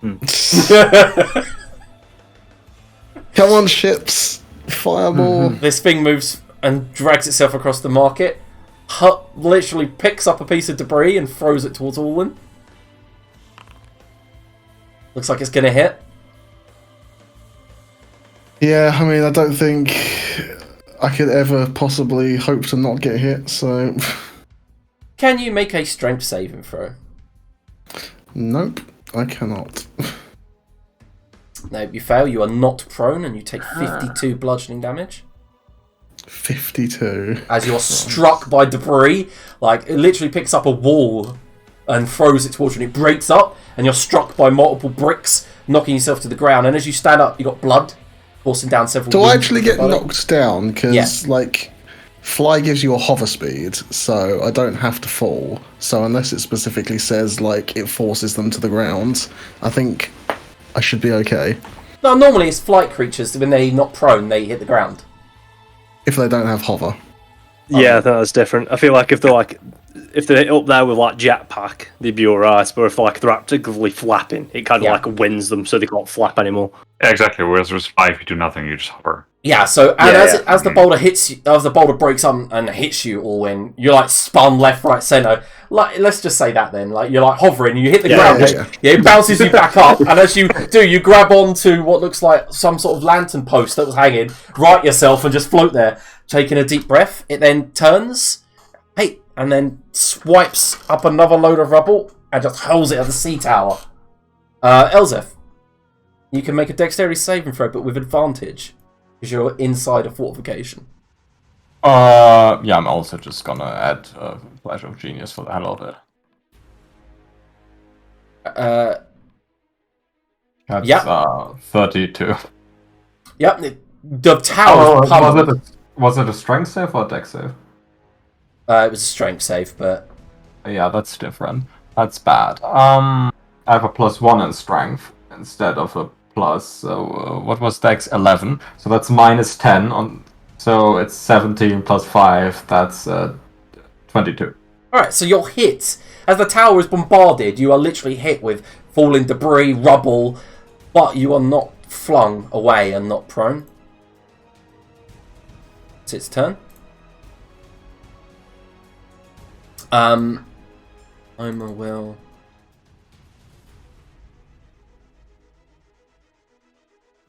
Speaker 5: Come on, ships! Fireball!
Speaker 1: This thing moves and drags itself across the market. Literally picks up a piece of debris and throws it towards Orwin. Looks like it's going to hit.
Speaker 5: Yeah, I mean, I don't think I could ever possibly hope to not get hit, so...
Speaker 1: Can you make a strength saving throw?
Speaker 5: Nope, I cannot.
Speaker 1: No, you fail. You are not prone and you take 52 bludgeoning damage.
Speaker 5: 52.
Speaker 1: As you're struck by debris. Like, it literally picks up a wall and throws it towards you and it breaks up and you're struck by multiple bricks, knocking yourself to the ground. And as you stand up, you got blood coursing down several...
Speaker 5: Do I actually get knocked down? Because,
Speaker 1: yeah.
Speaker 5: like, fly gives you a hover speed, so I don't have to fall. So unless it specifically says, like, it forces them to the ground, I think I should be okay.
Speaker 1: No, normally it's flight creatures. When they're not prone, they hit the ground.
Speaker 5: If they don't have hover.
Speaker 2: Yeah, I think that's different. I feel like if they're up there with like jetpack, they'd be alright. But if they're actively flapping, it kind of like wins them, so they can't flap anymore.
Speaker 4: Yeah, exactly. Whereas there's 5, you do nothing, you just hover.
Speaker 1: Yeah, so as the boulder hits you, as the boulder breaks up and hits you, Alwyn, you're like spun left, right, center. Like, let's just say that then. Like, you're like hovering, you hit the ground, it bounces you back up, and as you do, you grab onto what looks like some sort of lantern post that was hanging, right yourself, and just float there, taking a deep breath. It then turns, and then swipes up another load of rubble and just hurls it at the sea tower. Elzeth, you can make a dexterity saving throw, but with advantage. Because you're inside a fortification.
Speaker 3: Yeah, I'm also just gonna add Flash of Genius for the hell of it. That's 32.
Speaker 1: Yep, the tower.
Speaker 3: Was it a strength save or a dex save?
Speaker 1: It was a strength save, but
Speaker 3: yeah, that's different. That's bad. I have a +1 in strength instead of a plus. So what was dex? 11. So that's -10 on. So it's 17 plus 5. That's 22.
Speaker 1: All right. So you're hit as the tower is bombarded. You are literally hit with falling debris, rubble, but you are not flung away and not prone. It's its turn. will.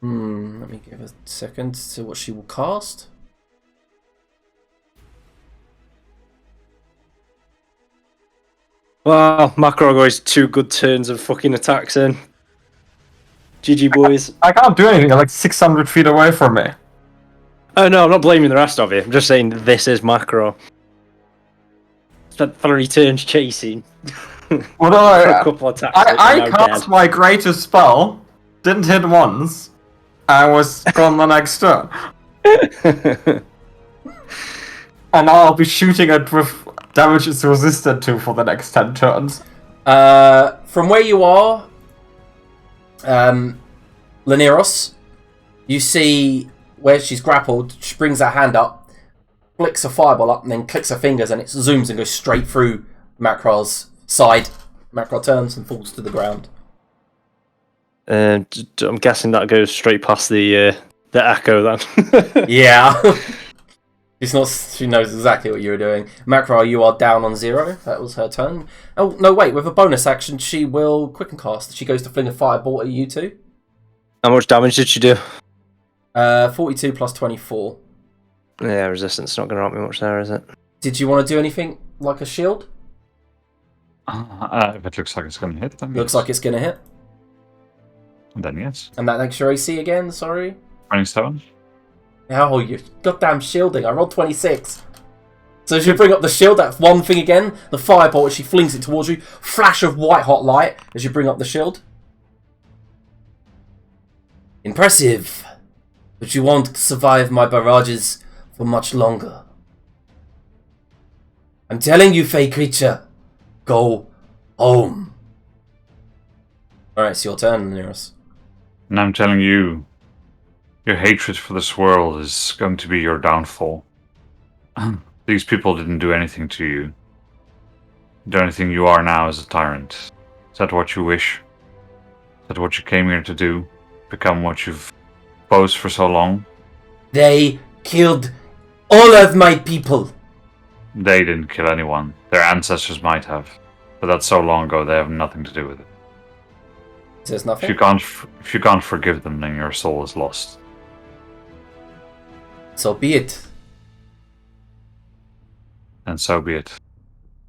Speaker 1: Let me give a second to see what she will cast.
Speaker 2: Well, Macro goes 2 good turns of fucking attacks in. GG, boys.
Speaker 3: I can't do anything. You're like 600 feet away from me.
Speaker 2: Oh no, I'm not blaming the rest of you. I'm just saying this is Macro. Spent 3 turns chasing.
Speaker 3: Well, no,
Speaker 2: a couple of attacks.
Speaker 3: I cast my greatest spell, didn't hit once, and was gone the next turn. And now I'll be shooting it with damage it's resistant to for the next 10 turns.
Speaker 1: From where you are, Laniros, you see where she's grappled. She brings her hand up, flicks a fireball up, and then clicks her fingers, and it zooms and goes straight through Macro's side. Macro turns and falls to the ground.
Speaker 2: I'm guessing that goes straight past the echo then.
Speaker 1: Yeah. She knows exactly what you were doing. Macro, you are down on 0. That was her turn. Oh, no, wait. With a bonus action, she will quicken cast. She goes to fling a fireball at you two.
Speaker 2: How much damage did she do?
Speaker 1: 42 plus 24.
Speaker 2: Yeah, resistance not going to help me much there, is it?
Speaker 1: Did you want to do anything like a shield?
Speaker 4: If it looks like it's going to hit, then
Speaker 1: Looks like it's going to hit.
Speaker 4: Then yes.
Speaker 1: And that makes your AC again, sorry?
Speaker 4: 27.
Speaker 1: Oh, you goddamn shielding. I rolled 26. So as you bring up the shield, that's one thing again. The fireball, as she flings it towards you. Flash of white hot light as you bring up the shield. Impressive. But you won't survive my barrages for much longer. I'm telling you, fey creature. Go home. Alright, it's your turn, Neros.
Speaker 4: And I'm telling you, your hatred for this world is going to be your downfall. These people didn't do anything to you. The only thing you are now is a tyrant. Is that what you wish? Is that what you came here to do? Become what you've posed for so long?
Speaker 1: They killed all of my people.
Speaker 4: They didn't kill anyone. Their ancestors might have. But that's so long ago, they have nothing to do with it.
Speaker 1: There's nothing?
Speaker 4: If you can't forgive them, then your soul is lost.
Speaker 1: So be it.
Speaker 4: And so be it.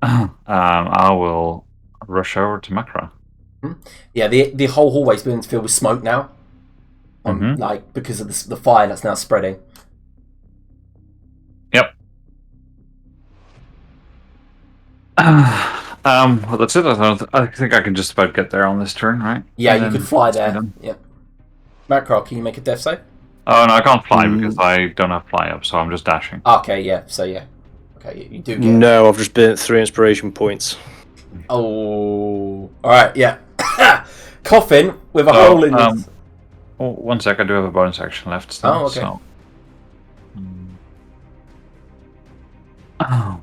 Speaker 4: I will rush over to Makra.
Speaker 1: Yeah, the whole hallway's been filled with smoke now. Like, because of the fire that's now spreading.
Speaker 4: Yep. Well, that's it. I think I can just about get there on this turn, right?
Speaker 1: Yeah, you could fly there. Yep. Macro, can you make a death save?
Speaker 4: Oh, no, I can't fly because I don't have fly up, so I'm just dashing.
Speaker 1: Okay, yeah. So, yeah. Okay, you do get...
Speaker 2: No, I've just burnt 3 inspiration points.
Speaker 1: Oh. Alright, yeah. Coffin with a hole in it.
Speaker 4: Oh, 1 sec, I do have a bonus action left still.
Speaker 1: Oh, okay.
Speaker 4: So. Oh.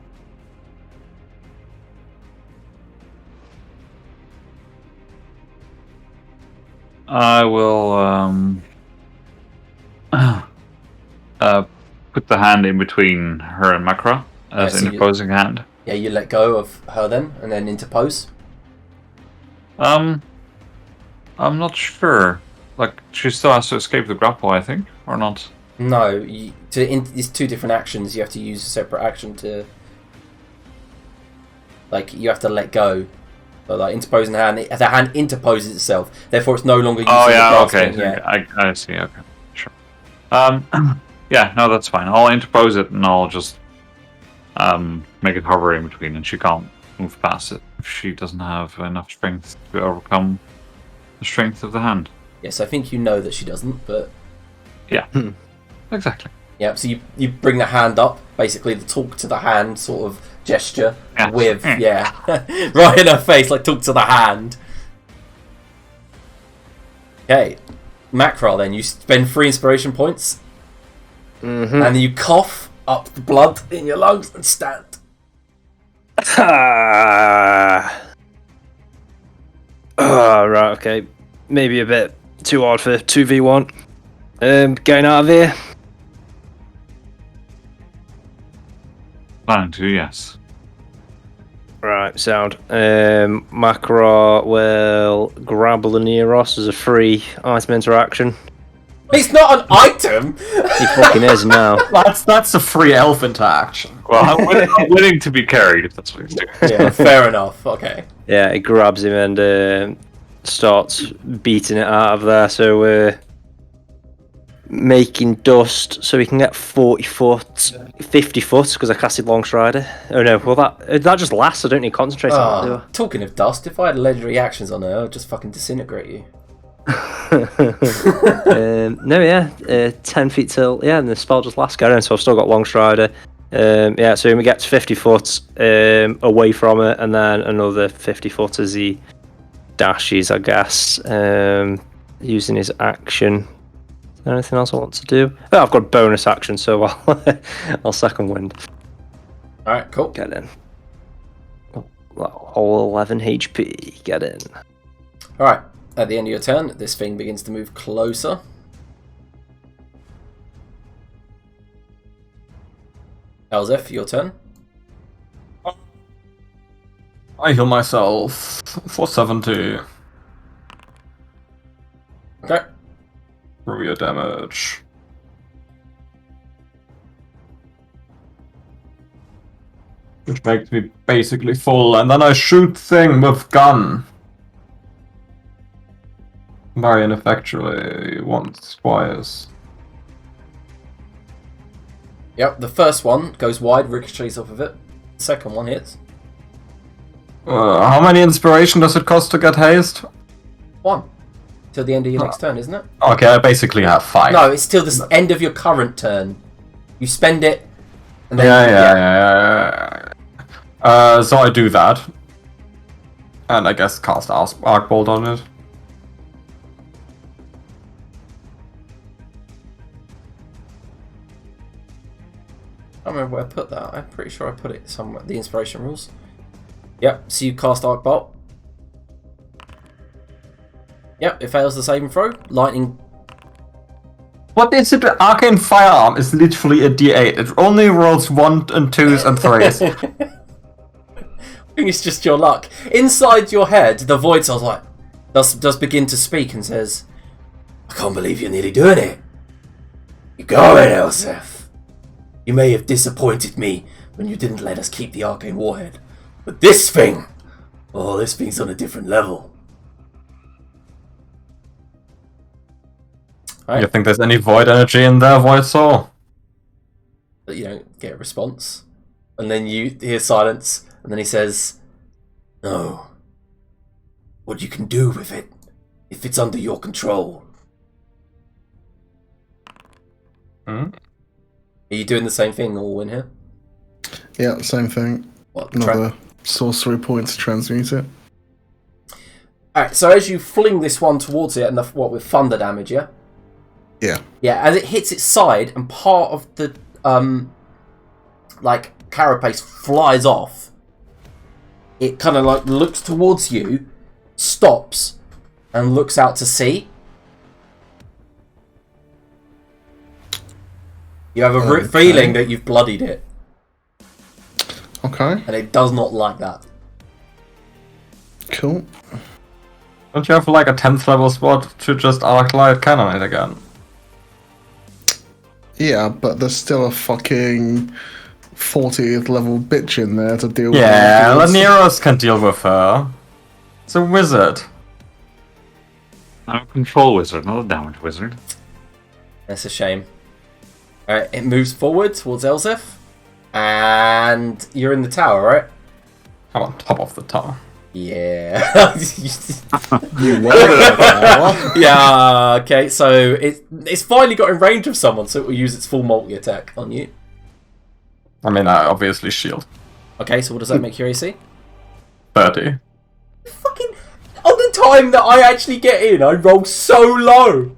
Speaker 4: I will put the hand in between her and Makra as an interposing hand.
Speaker 1: Yeah, you let go of her then, and then interpose.
Speaker 4: I'm not sure. Like, she still has to escape the grapple, I think, or not?
Speaker 1: No, it's two different actions. You have to use a separate action to... Like, you have to let go. But, like, interposing the hand interposes itself. Therefore, it's no longer using the grasping.
Speaker 4: Okay. Yeah. I see, okay. Sure. Yeah, no, that's fine. I'll interpose it, and I'll just make it hover in between, and she can't move past it if she doesn't have enough strength to overcome the strength of the hand.
Speaker 1: Yes, I think you know that she doesn't, but...
Speaker 4: Yeah, exactly.
Speaker 1: Yeah, so you bring the hand up, basically the talk to the hand sort of gesture with, right in her face, like talk to the hand. Okay, Macro then, you spend 3 inspiration points, and then you cough up the blood in your lungs and stand.
Speaker 2: Right, okay. Maybe a bit too hard for 2v1. Getting out of here.
Speaker 4: Planning to, yes.
Speaker 2: Right, sound. Makra will grab Nyria as a free item interaction.
Speaker 1: It's not an item!
Speaker 2: He fucking is now.
Speaker 3: That's a free elf interaction.
Speaker 4: Well, I'm willing to be carried, if that's what he's doing.
Speaker 1: Yeah, fair enough, okay.
Speaker 2: Yeah, he grabs him and starts beating it out of there, so making dust so we can get 40 foot, 50 foot, because I casted Long Strider. Oh no, well that just lasts, I don't need to concentrate on that, do I?
Speaker 1: Talking of dust, if I had legendary actions on her, I'd just fucking disintegrate you.
Speaker 2: No, yeah, 10 feet till, yeah, and the spell just lasts going, so I've still got Long Strider. Yeah, so we get to 50 foot away from it, and then another 50 foot as he dashes, I guess, using his action. Is there anything else I want to do? Oh, I've got bonus action, so I'll second wind.
Speaker 1: Alright, cool.
Speaker 2: Get in. That whole 11 HP. Get in.
Speaker 1: Alright, at the end of your turn, this thing begins to move closer. Elzef, your turn.
Speaker 3: I heal myself for 70.
Speaker 1: Okay.
Speaker 3: Roll your damage. Which makes me basically full, and then I shoot thing with gun. Very ineffectually, once, twice.
Speaker 1: Yep, the first one goes wide, ricochets off of it. The second one hits.
Speaker 3: How many inspiration does it cost to get haste?
Speaker 1: 1. Till the end of your next turn, isn't it?
Speaker 3: Okay, I basically have 5.
Speaker 1: No, it's till the end of your current turn. You spend it, and then...
Speaker 3: Yeah. So I do that. And I guess cast Arc Bolt on it.
Speaker 1: I don't remember where I put that. I'm pretty sure I put it somewhere. The inspiration rules. Yep, so you cast Arc Bolt. Yep, it fails the saving throw. Lightning.
Speaker 3: What is it? Arcane Firearm is literally a D8. It only rolls 1s and 2s and 3s.
Speaker 1: I think it's just your luck. Inside your head, the void soul's like does begin to speak and says, "I can't believe you're nearly doing it. You're going, Elsef. You may have disappointed me when you didn't let us keep the Arcane Warhead, but this thing's on a different level." Right.
Speaker 3: You think there's any void energy in there, Void Soul?
Speaker 1: But you don't get a response. And then you hear silence, and then he says, "No. What you can do with it, if it's under your control."
Speaker 3: Hmm?
Speaker 1: Are you doing the same thing, Allwyn, here?
Speaker 5: Yeah, same thing. Another sorcery point to transmute it.
Speaker 1: Alright, so as you fling this one towards it, and with thunder damage, yeah?
Speaker 5: Yeah.
Speaker 1: Yeah, as it hits its side, and part of the, carapace flies off. It kind of like looks towards you, stops, and looks out to sea. You have a feeling that you've bloodied it.
Speaker 5: Okay.
Speaker 1: And it does not like that.
Speaker 5: Cool.
Speaker 3: Don't you have like a 10th level spot to just arc-light cannon it again?
Speaker 5: Yeah, but there's still a fucking 40th level bitch in there to deal with.
Speaker 3: Yeah, Laneros can deal with her. It's a wizard.
Speaker 4: I'm a control wizard, not a damage wizard.
Speaker 1: That's a shame. Alright, it moves forward towards Elzef. And you're in the tower, right?
Speaker 3: I'm on top of the tower.
Speaker 1: Yeah.
Speaker 5: You were there.
Speaker 1: Yeah, okay, so it's finally got in range of someone, so it will use its full multi-attack on you.
Speaker 3: I mean, I obviously shield.
Speaker 1: Okay, so what does that make your AC?
Speaker 3: 30.
Speaker 1: Fucking... On the time that I actually get in, I roll so low!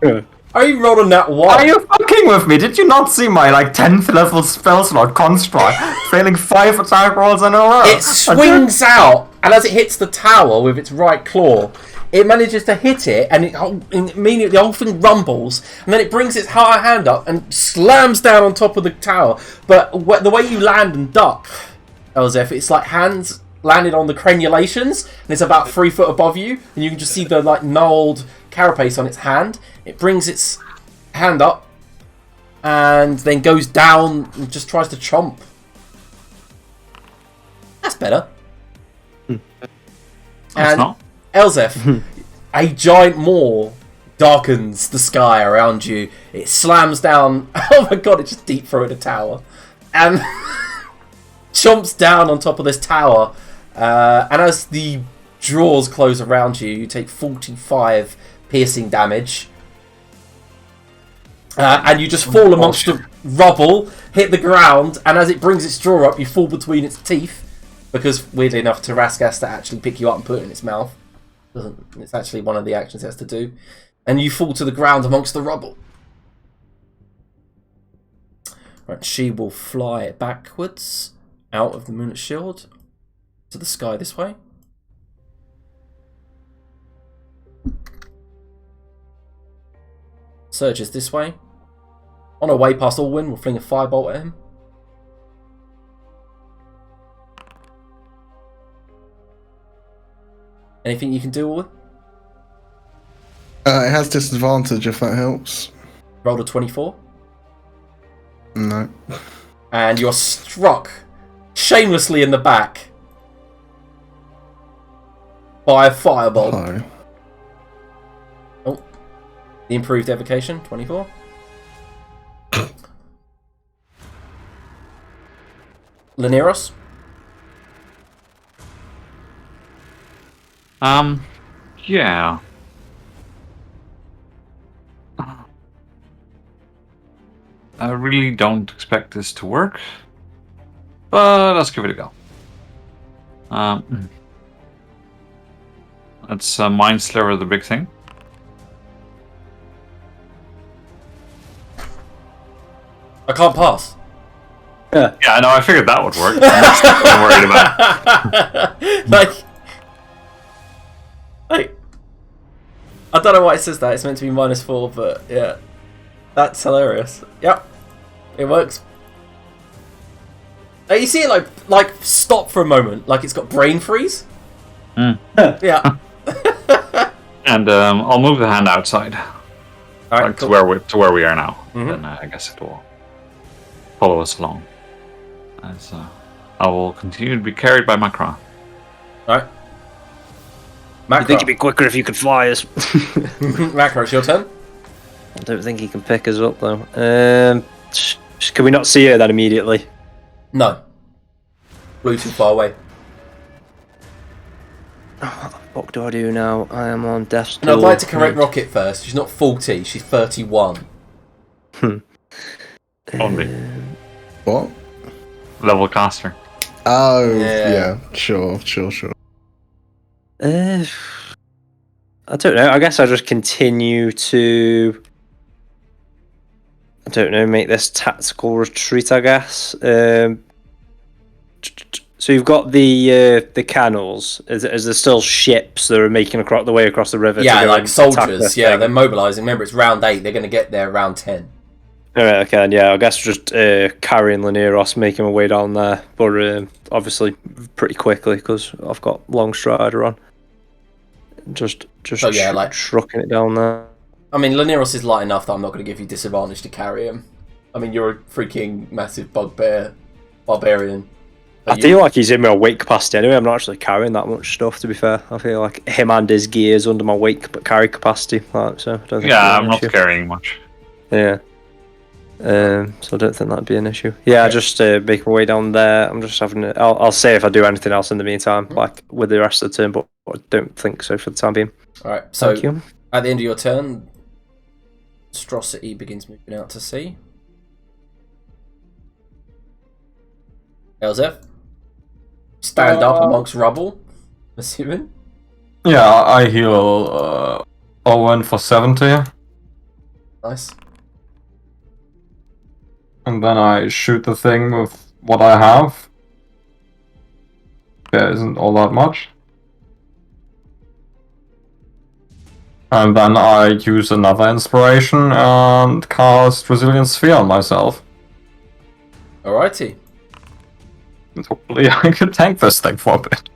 Speaker 5: Yeah.
Speaker 1: I even rolled on that 1.
Speaker 3: Are you fucking with me? Did you not see my like 10th level spell slot construct failing 5 attack rolls in a row?
Speaker 1: It swings out, and as it hits the tower with its right claw, it manages to hit it, and immediately the whole thing rumbles, and then it brings its higher hand up and slams down on top of the tower. But the way you land and duck, Elzef, it's like hands landed on the crenulations, and it's about 3 foot above you, and you can just see the like gnarled carapace on its hand. It brings its hand up, and then goes down and just tries to chomp. That's better. And Elzef, a giant maw darkens the sky around you. It slams down. Oh my god! It just deep throated a tower, and chomps down on top of this tower. And as the drawers close around you, you take 45 piercing damage. And you just fall amongst the rubble, hit the ground, and as it brings its jaw up, you fall between its teeth. Because, weirdly enough, Tarrasque has to actually pick you up and put it in its mouth. It's actually one of the actions it has to do. And you fall to the ground amongst the rubble. Right, she will fly backwards, out of the Moonlit Shield, to the sky this way. Surges this way. On her way past Alwyn, we'll fling a firebolt at him. Anything you can do, Alwyn?
Speaker 5: It has disadvantage if that helps.
Speaker 1: Rolled a 24.
Speaker 5: No.
Speaker 1: And you're struck shamelessly in the back by a firebolt.
Speaker 5: Hello.
Speaker 1: Oh, the improved evocation, 24. Laneros?
Speaker 4: Yeah. I really don't expect this to work, but let's give it a go. Let's Mind Slayer the big thing.
Speaker 1: I can't pass.
Speaker 4: Yeah, I know. I figured that would work. I'm worried about.
Speaker 1: like, I don't know why it says that. It's meant to be -4, but yeah, that's hilarious. Yep, it works. You see it like stop for a moment, like it's got brain freeze. Yeah.
Speaker 4: And I'll move the hand outside,
Speaker 1: All right,
Speaker 4: like
Speaker 1: cool.
Speaker 4: to where we are now.
Speaker 1: Mhm.
Speaker 4: Then I guess it will follow us along. As I will continue to be carried by Macron.
Speaker 1: All right.
Speaker 2: I think it'd be quicker if you could fly us.
Speaker 1: Macro, it's your turn.
Speaker 2: I don't think he can pick us up though. Can we not see her then immediately?
Speaker 1: No. Flew too far away.
Speaker 2: What the fuck do I do now? I am on death's
Speaker 1: And I'd
Speaker 2: door.
Speaker 1: like to correct Rocket first. She's not 40, she's 31.
Speaker 4: Only
Speaker 5: What?
Speaker 4: level caster.
Speaker 5: Oh,
Speaker 1: Yeah.
Speaker 5: yeah. Sure.
Speaker 2: I don't know. I guess I just continue to. I don't know. Make this tactical retreat. I guess. So you've got the canals. Is there still ships that are making the way across the river?
Speaker 1: Yeah, like soldiers. Yeah, they're mobilising. Remember, it's round 8. They're going to get there round 10.
Speaker 2: Alright, okay, and yeah, I guess just carrying Laniros, making my way down there, but obviously pretty quickly because I've got Long Strider on. Just trucking it down there.
Speaker 1: I mean, Laniros is light enough that I'm not going to give you disadvantage to carry him. I mean, you're a freaking massive barbarian.
Speaker 2: I feel like he's in my weight capacity anyway. I'm not actually carrying that much stuff, to be fair. I feel like him and his gear's under my weight but carry capacity. Like, so I don't think
Speaker 4: I'm not carrying much.
Speaker 2: Yeah. So I don't think that'd be an issue. Yeah, okay. Just make my way down there. I'm just having. I'll say if I do anything else in the meantime, like with the rest of the turn, but I don't think so for the time being.
Speaker 1: All right. So at the end of your turn, Monstrosity begins moving out to sea. Elzef, stand up amongst rubble. Assuming.
Speaker 3: Yeah, I heal Owen for 70.
Speaker 1: Nice.
Speaker 3: And then I shoot the thing with what I have. There isn't all that much. And then I use another inspiration and cast Resilient Sphere on myself.
Speaker 1: Alrighty.
Speaker 3: And hopefully I can tank this thing for a bit.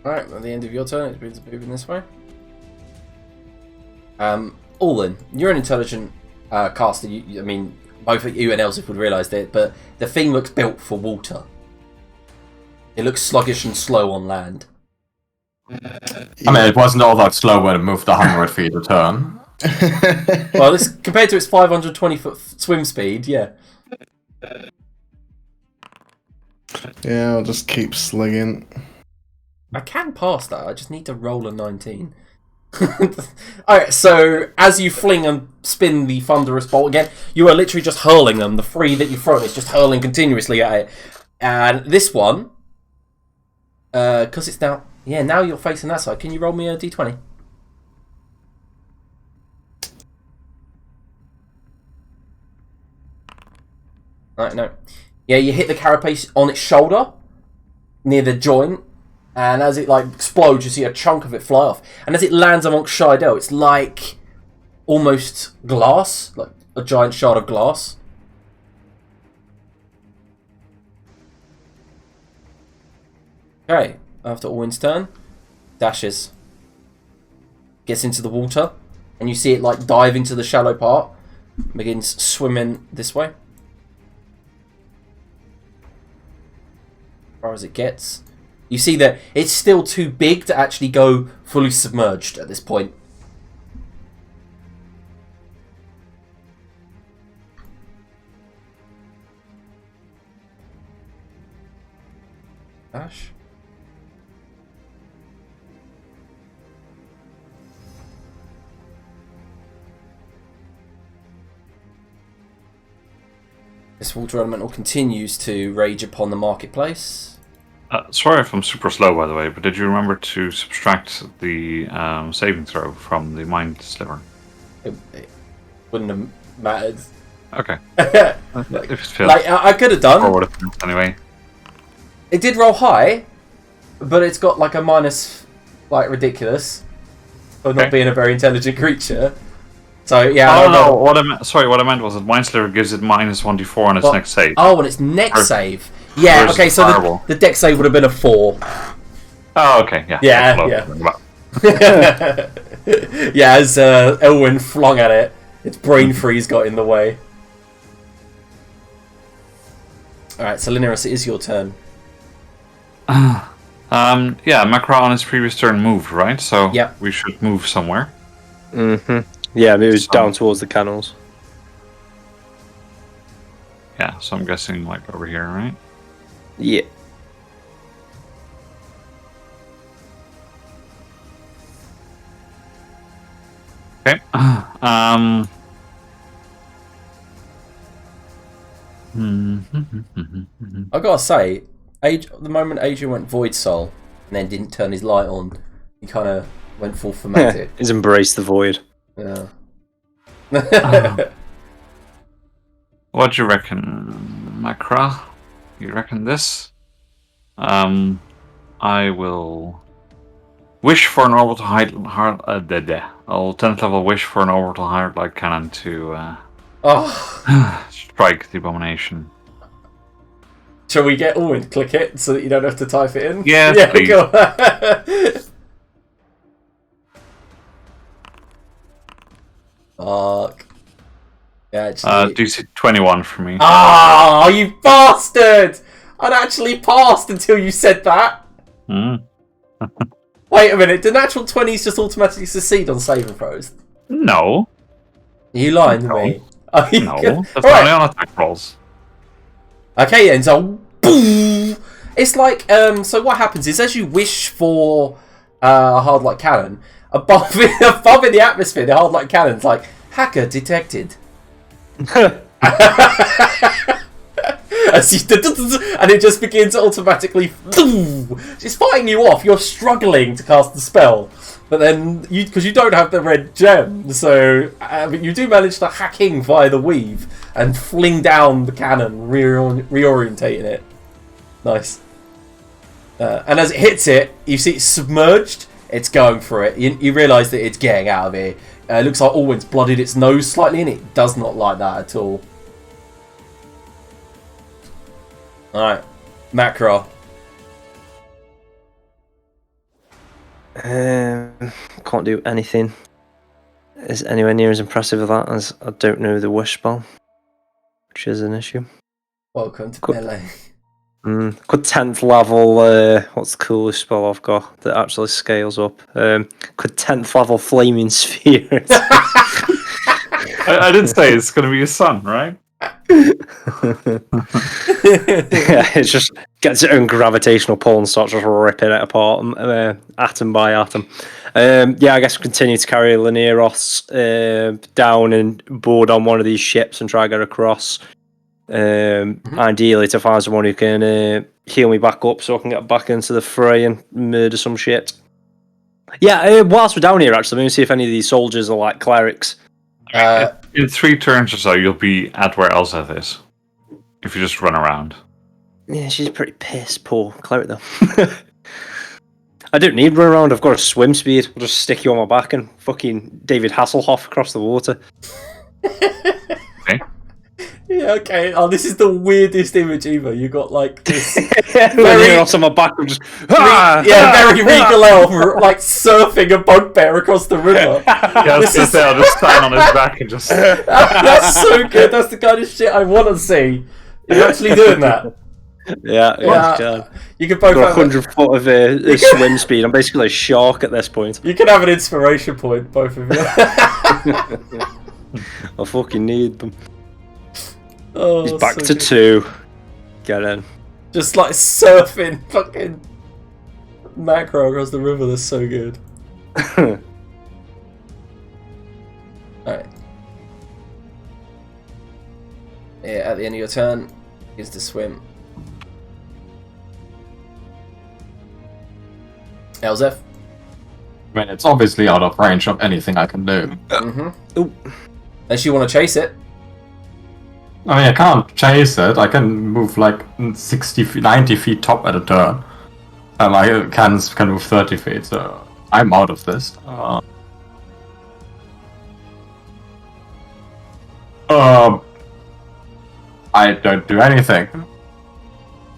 Speaker 1: Alright, at the end of your turn, it's moving this way. Orlin, you're an intelligent caster. I mean, both you and Elsif would realise that, but the thing looks built for water. It looks sluggish and slow on land.
Speaker 3: I mean, it wasn't all that slow when it moved 100 feet a turn.
Speaker 1: Well, this compared to its 520-foot swim speed, yeah.
Speaker 5: Yeah, I'll just keep slinging.
Speaker 1: I can pass that, I just need to roll a 19. Alright, so as you fling and spin the thunderous bolt again, you are literally just hurling them. The 3 that you've thrown is just hurling continuously at it. And this one, because it's now... Yeah, now you're facing that side. Can you roll me a d20? Alright, no. Yeah, you hit the carapace on its shoulder, near the joint, and as it like explodes, you see a chunk of it fly off. And as it lands amongst Shidell, it's like almost glass, like a giant shard of glass. Okay, after Orwin's turn, dashes, gets into the water, and you see it like dive into the shallow part, begins swimming this way. As far as it gets. You see that it's still too big to actually go fully submerged at this point. Dash. This water elemental continues to rage upon the marketplace.
Speaker 4: Sorry if I'm super slow, by the way, but did you remember to subtract the saving throw from the mind sliver?
Speaker 1: It wouldn't have mattered.
Speaker 4: Okay. If it failed,
Speaker 1: like I could have done.
Speaker 4: Or would have failed anyway.
Speaker 1: It did roll high, but it's got like a minus, like ridiculous, for not being a very intelligent creature. So yeah.
Speaker 4: Oh no! What I meant was that mind sliver gives it minus 1d4 on its next save.
Speaker 1: Oh, on its next save. Yeah, okay, so the dex save would have been a 4.
Speaker 4: Oh, okay, yeah.
Speaker 1: Yeah. Yeah, as Elwyn flung at it, its brain freeze got in the way. Alright, so Linaris, it is your turn.
Speaker 4: Yeah, Makra on his previous turn moved, right? So
Speaker 1: yep.
Speaker 4: We should move somewhere.
Speaker 2: Mm-hmm. Yeah, it was down towards the canals.
Speaker 4: Yeah, so I'm guessing like over here, right?
Speaker 2: Yeah.
Speaker 4: Okay. I
Speaker 1: gotta say, the moment Adrian went Void Soul and then didn't turn his light on, he kind of went full thematic.
Speaker 2: He's embraced the void.
Speaker 1: Yeah.
Speaker 4: What do you reckon, Macra? You reckon this? I will wish for an orbital I'll 10th level wish for an orbital hard light cannon to strike the abomination.
Speaker 1: Shall we get Owen click it so that you don't have to type it in?
Speaker 4: Yes,
Speaker 1: yeah,
Speaker 4: please.
Speaker 1: go. Fuck. Yeah,
Speaker 4: DC 21 for me.
Speaker 1: Ah, you bastard! I'd actually passed until you said that. Wait a minute, do natural 20s just automatically succeed on saving throws?
Speaker 4: No.
Speaker 1: Are you lying to me?
Speaker 4: No, that's only on attack rolls.
Speaker 1: Okay, then, so boom! It's like, so what happens is as you wish for a hard light cannon, above in the atmosphere, the hard light cannon's like, hacker detected. And it just begins to automatically. It's fighting you off. You're struggling to cast the spell, but then because you don't have the red gem, so you do manage to hacking via the weave and fling down the cannon, reorientating it. Nice. And as it hits it, you see it's submerged. It's going for it. You realise that it's getting out of here. It looks like Alwyn's blooded its nose slightly, and it does not like that at all. Alright, Macro.
Speaker 2: Can't do anything. Is anywhere near as impressive as that, as I don't know the wish spell, which is an issue.
Speaker 1: Welcome to melee.
Speaker 2: Good 10th level. What's the coolest spell I've got that actually scales up? Good 10th level flaming sphere.
Speaker 4: I did say it's going to be a sun, right?
Speaker 2: Yeah, it just gets its own gravitational pull and starts just ripping it apart, atom by atom. Yeah, I guess we continue to carry Lyneros down and board on one of these ships and try to get across. Ideally to find someone who can heal me back up so I can get back into the fray and murder some shit. Yeah, whilst we're down here, actually, let me see if any of these soldiers are like clerics.
Speaker 4: In 3 turns or so, you'll be at where Elseth is. If you just run around.
Speaker 2: Yeah, she's pretty pissed, poor cleric though. I don't need run around, I've got a swim speed. I'll just stick you on my back and fucking David Hasselhoff across the water.
Speaker 4: Okay.
Speaker 1: Yeah, okay. Oh, this is the weirdest image ever. You got like this
Speaker 2: very on my back, I'm just
Speaker 1: very regal elf like surfing a bugbear across the river.
Speaker 4: Yeah, I was gonna say I'll just stand on his back and just.
Speaker 1: That's so good. That's the kind of shit I want to see. You're actually doing that.
Speaker 2: Yeah.
Speaker 1: You can both
Speaker 2: got 100 foot of swim speed. I'm basically a shark at this point.
Speaker 1: You can have an inspiration point, both of you.
Speaker 2: I fucking need them.
Speaker 1: Oh,
Speaker 2: he's back
Speaker 1: so
Speaker 2: to
Speaker 1: good.
Speaker 2: 2. Get in.
Speaker 1: Just like surfing fucking Macro across the river. That's so good. Alright. Yeah, at the end of your turn is to swim. Elzef?
Speaker 3: I mean, it's obviously out of range of anything I can do.
Speaker 1: Ooh. Unless you want to chase it.
Speaker 3: I mean, I can't chase it. I can move like 60 feet, 90 feet top at a turn. My cannons can move 30 feet, so I'm out of this. I don't do anything.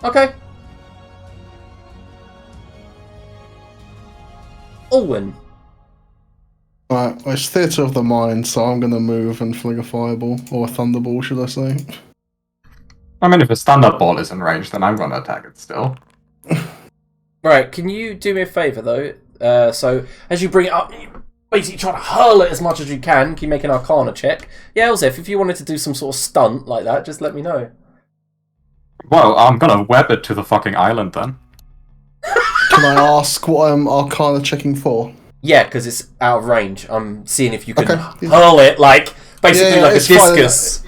Speaker 1: Okay. Alwyn.
Speaker 5: Right, it's theatre of the mind, so I'm gonna move and fling a fireball, or a thunderball, should I say?
Speaker 3: I mean, if a standard ball is in range, then I'm gonna attack it still.
Speaker 1: Right, can you do me a favour though? So as you bring it up, you basically try to hurl it as much as you can. Can you make an Arcana check? Yeah, Elzef, if you wanted to do some sort of stunt like that, just let me know.
Speaker 3: Well, I'm gonna web it to the fucking island then.
Speaker 5: Can I ask what I'm Arcana checking for?
Speaker 1: Yeah, because it's out of range. I'm seeing if you can hurl it like basically like a discus.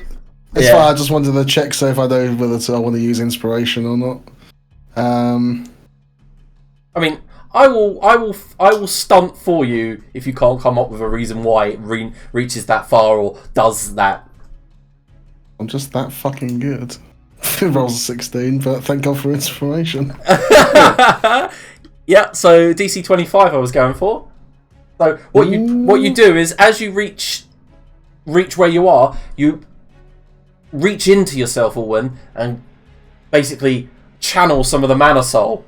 Speaker 5: It's fine. I just wanted to check so if I know whether I want to use inspiration or not.
Speaker 1: I mean, I will stunt for you if you can't come up with a reason why it reaches that far or does that.
Speaker 5: I'm just that fucking good. It rolls a 16, but thank God for inspiration.
Speaker 1: Yeah, so DC 25 I was going for. So what you do is, as you reach where you are, you reach into yourself, Alwyn, and basically channel some of the mana soul.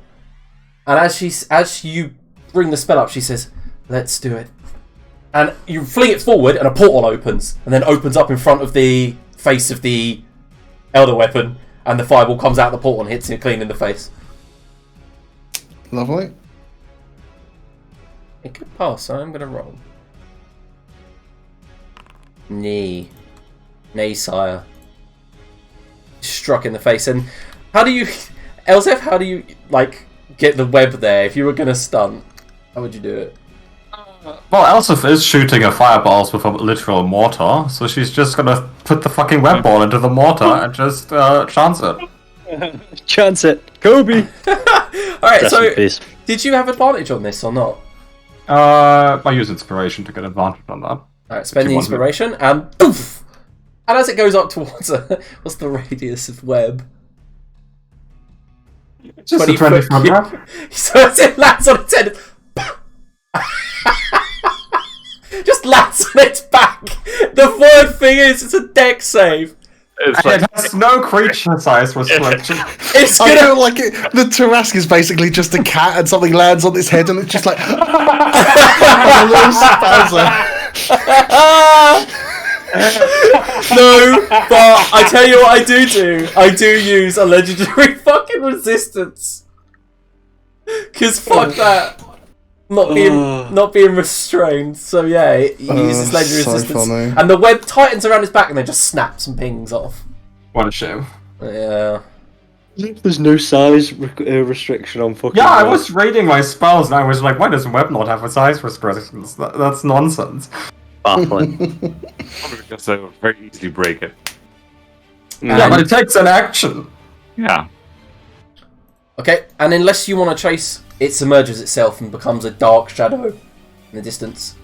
Speaker 1: And as you bring the spell up, she says, "Let's do it." And you fling it forward, and a portal opens, and then opens up in front of the face of the elder weapon, and the fireball comes out of the portal and hits him clean in the face.
Speaker 5: Lovely.
Speaker 1: It could pass, so I'm going to roll. Nay, sire. Struck in the face. And how do you... Elsef, how do you, get the web there? If you were going to stunt, how would you do it?
Speaker 3: Well, Elsef is shooting her fireballs with a literal mortar, so she's just gonna put the fucking web ball into the mortar and just chance it.
Speaker 2: Chance it. Kobe!
Speaker 1: Alright, so did you have advantage on this or not?
Speaker 3: I use inspiration to get advantage on that.
Speaker 1: Alright, spend the inspiration, and poof! And as it goes up towards her, what's the radius of web?
Speaker 3: Just a 20 foot web.
Speaker 1: So as it lands on its head, just lands on its back. The third thing is, it's a deck save.
Speaker 3: It has no creature size restriction.
Speaker 1: It's
Speaker 5: I feel like the Tarask is basically just a cat and something lands on its head and it's just like... a little spasm.
Speaker 1: No, but I tell you what I do. I do use a legendary fucking resistance. Because fuck that. Not being restrained. So yeah, it uses legendary resistance.
Speaker 5: Funny.
Speaker 1: And the web tightens around his back and then just snaps and pings off.
Speaker 3: What a shame.
Speaker 1: Yeah.
Speaker 2: There's no size restriction on fucking...
Speaker 3: Yeah, I was reading my spells and I was like, why does web not have a size restriction? That's nonsense.
Speaker 2: Baffling.
Speaker 4: Because they would very easily break it.
Speaker 3: Yeah, but it takes an action.
Speaker 4: Yeah.
Speaker 1: Okay, and unless you want to chase, it submerges itself and becomes a dark shadow in the distance.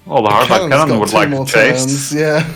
Speaker 4: Well, the hardback cannon would like to chase.
Speaker 5: Yeah.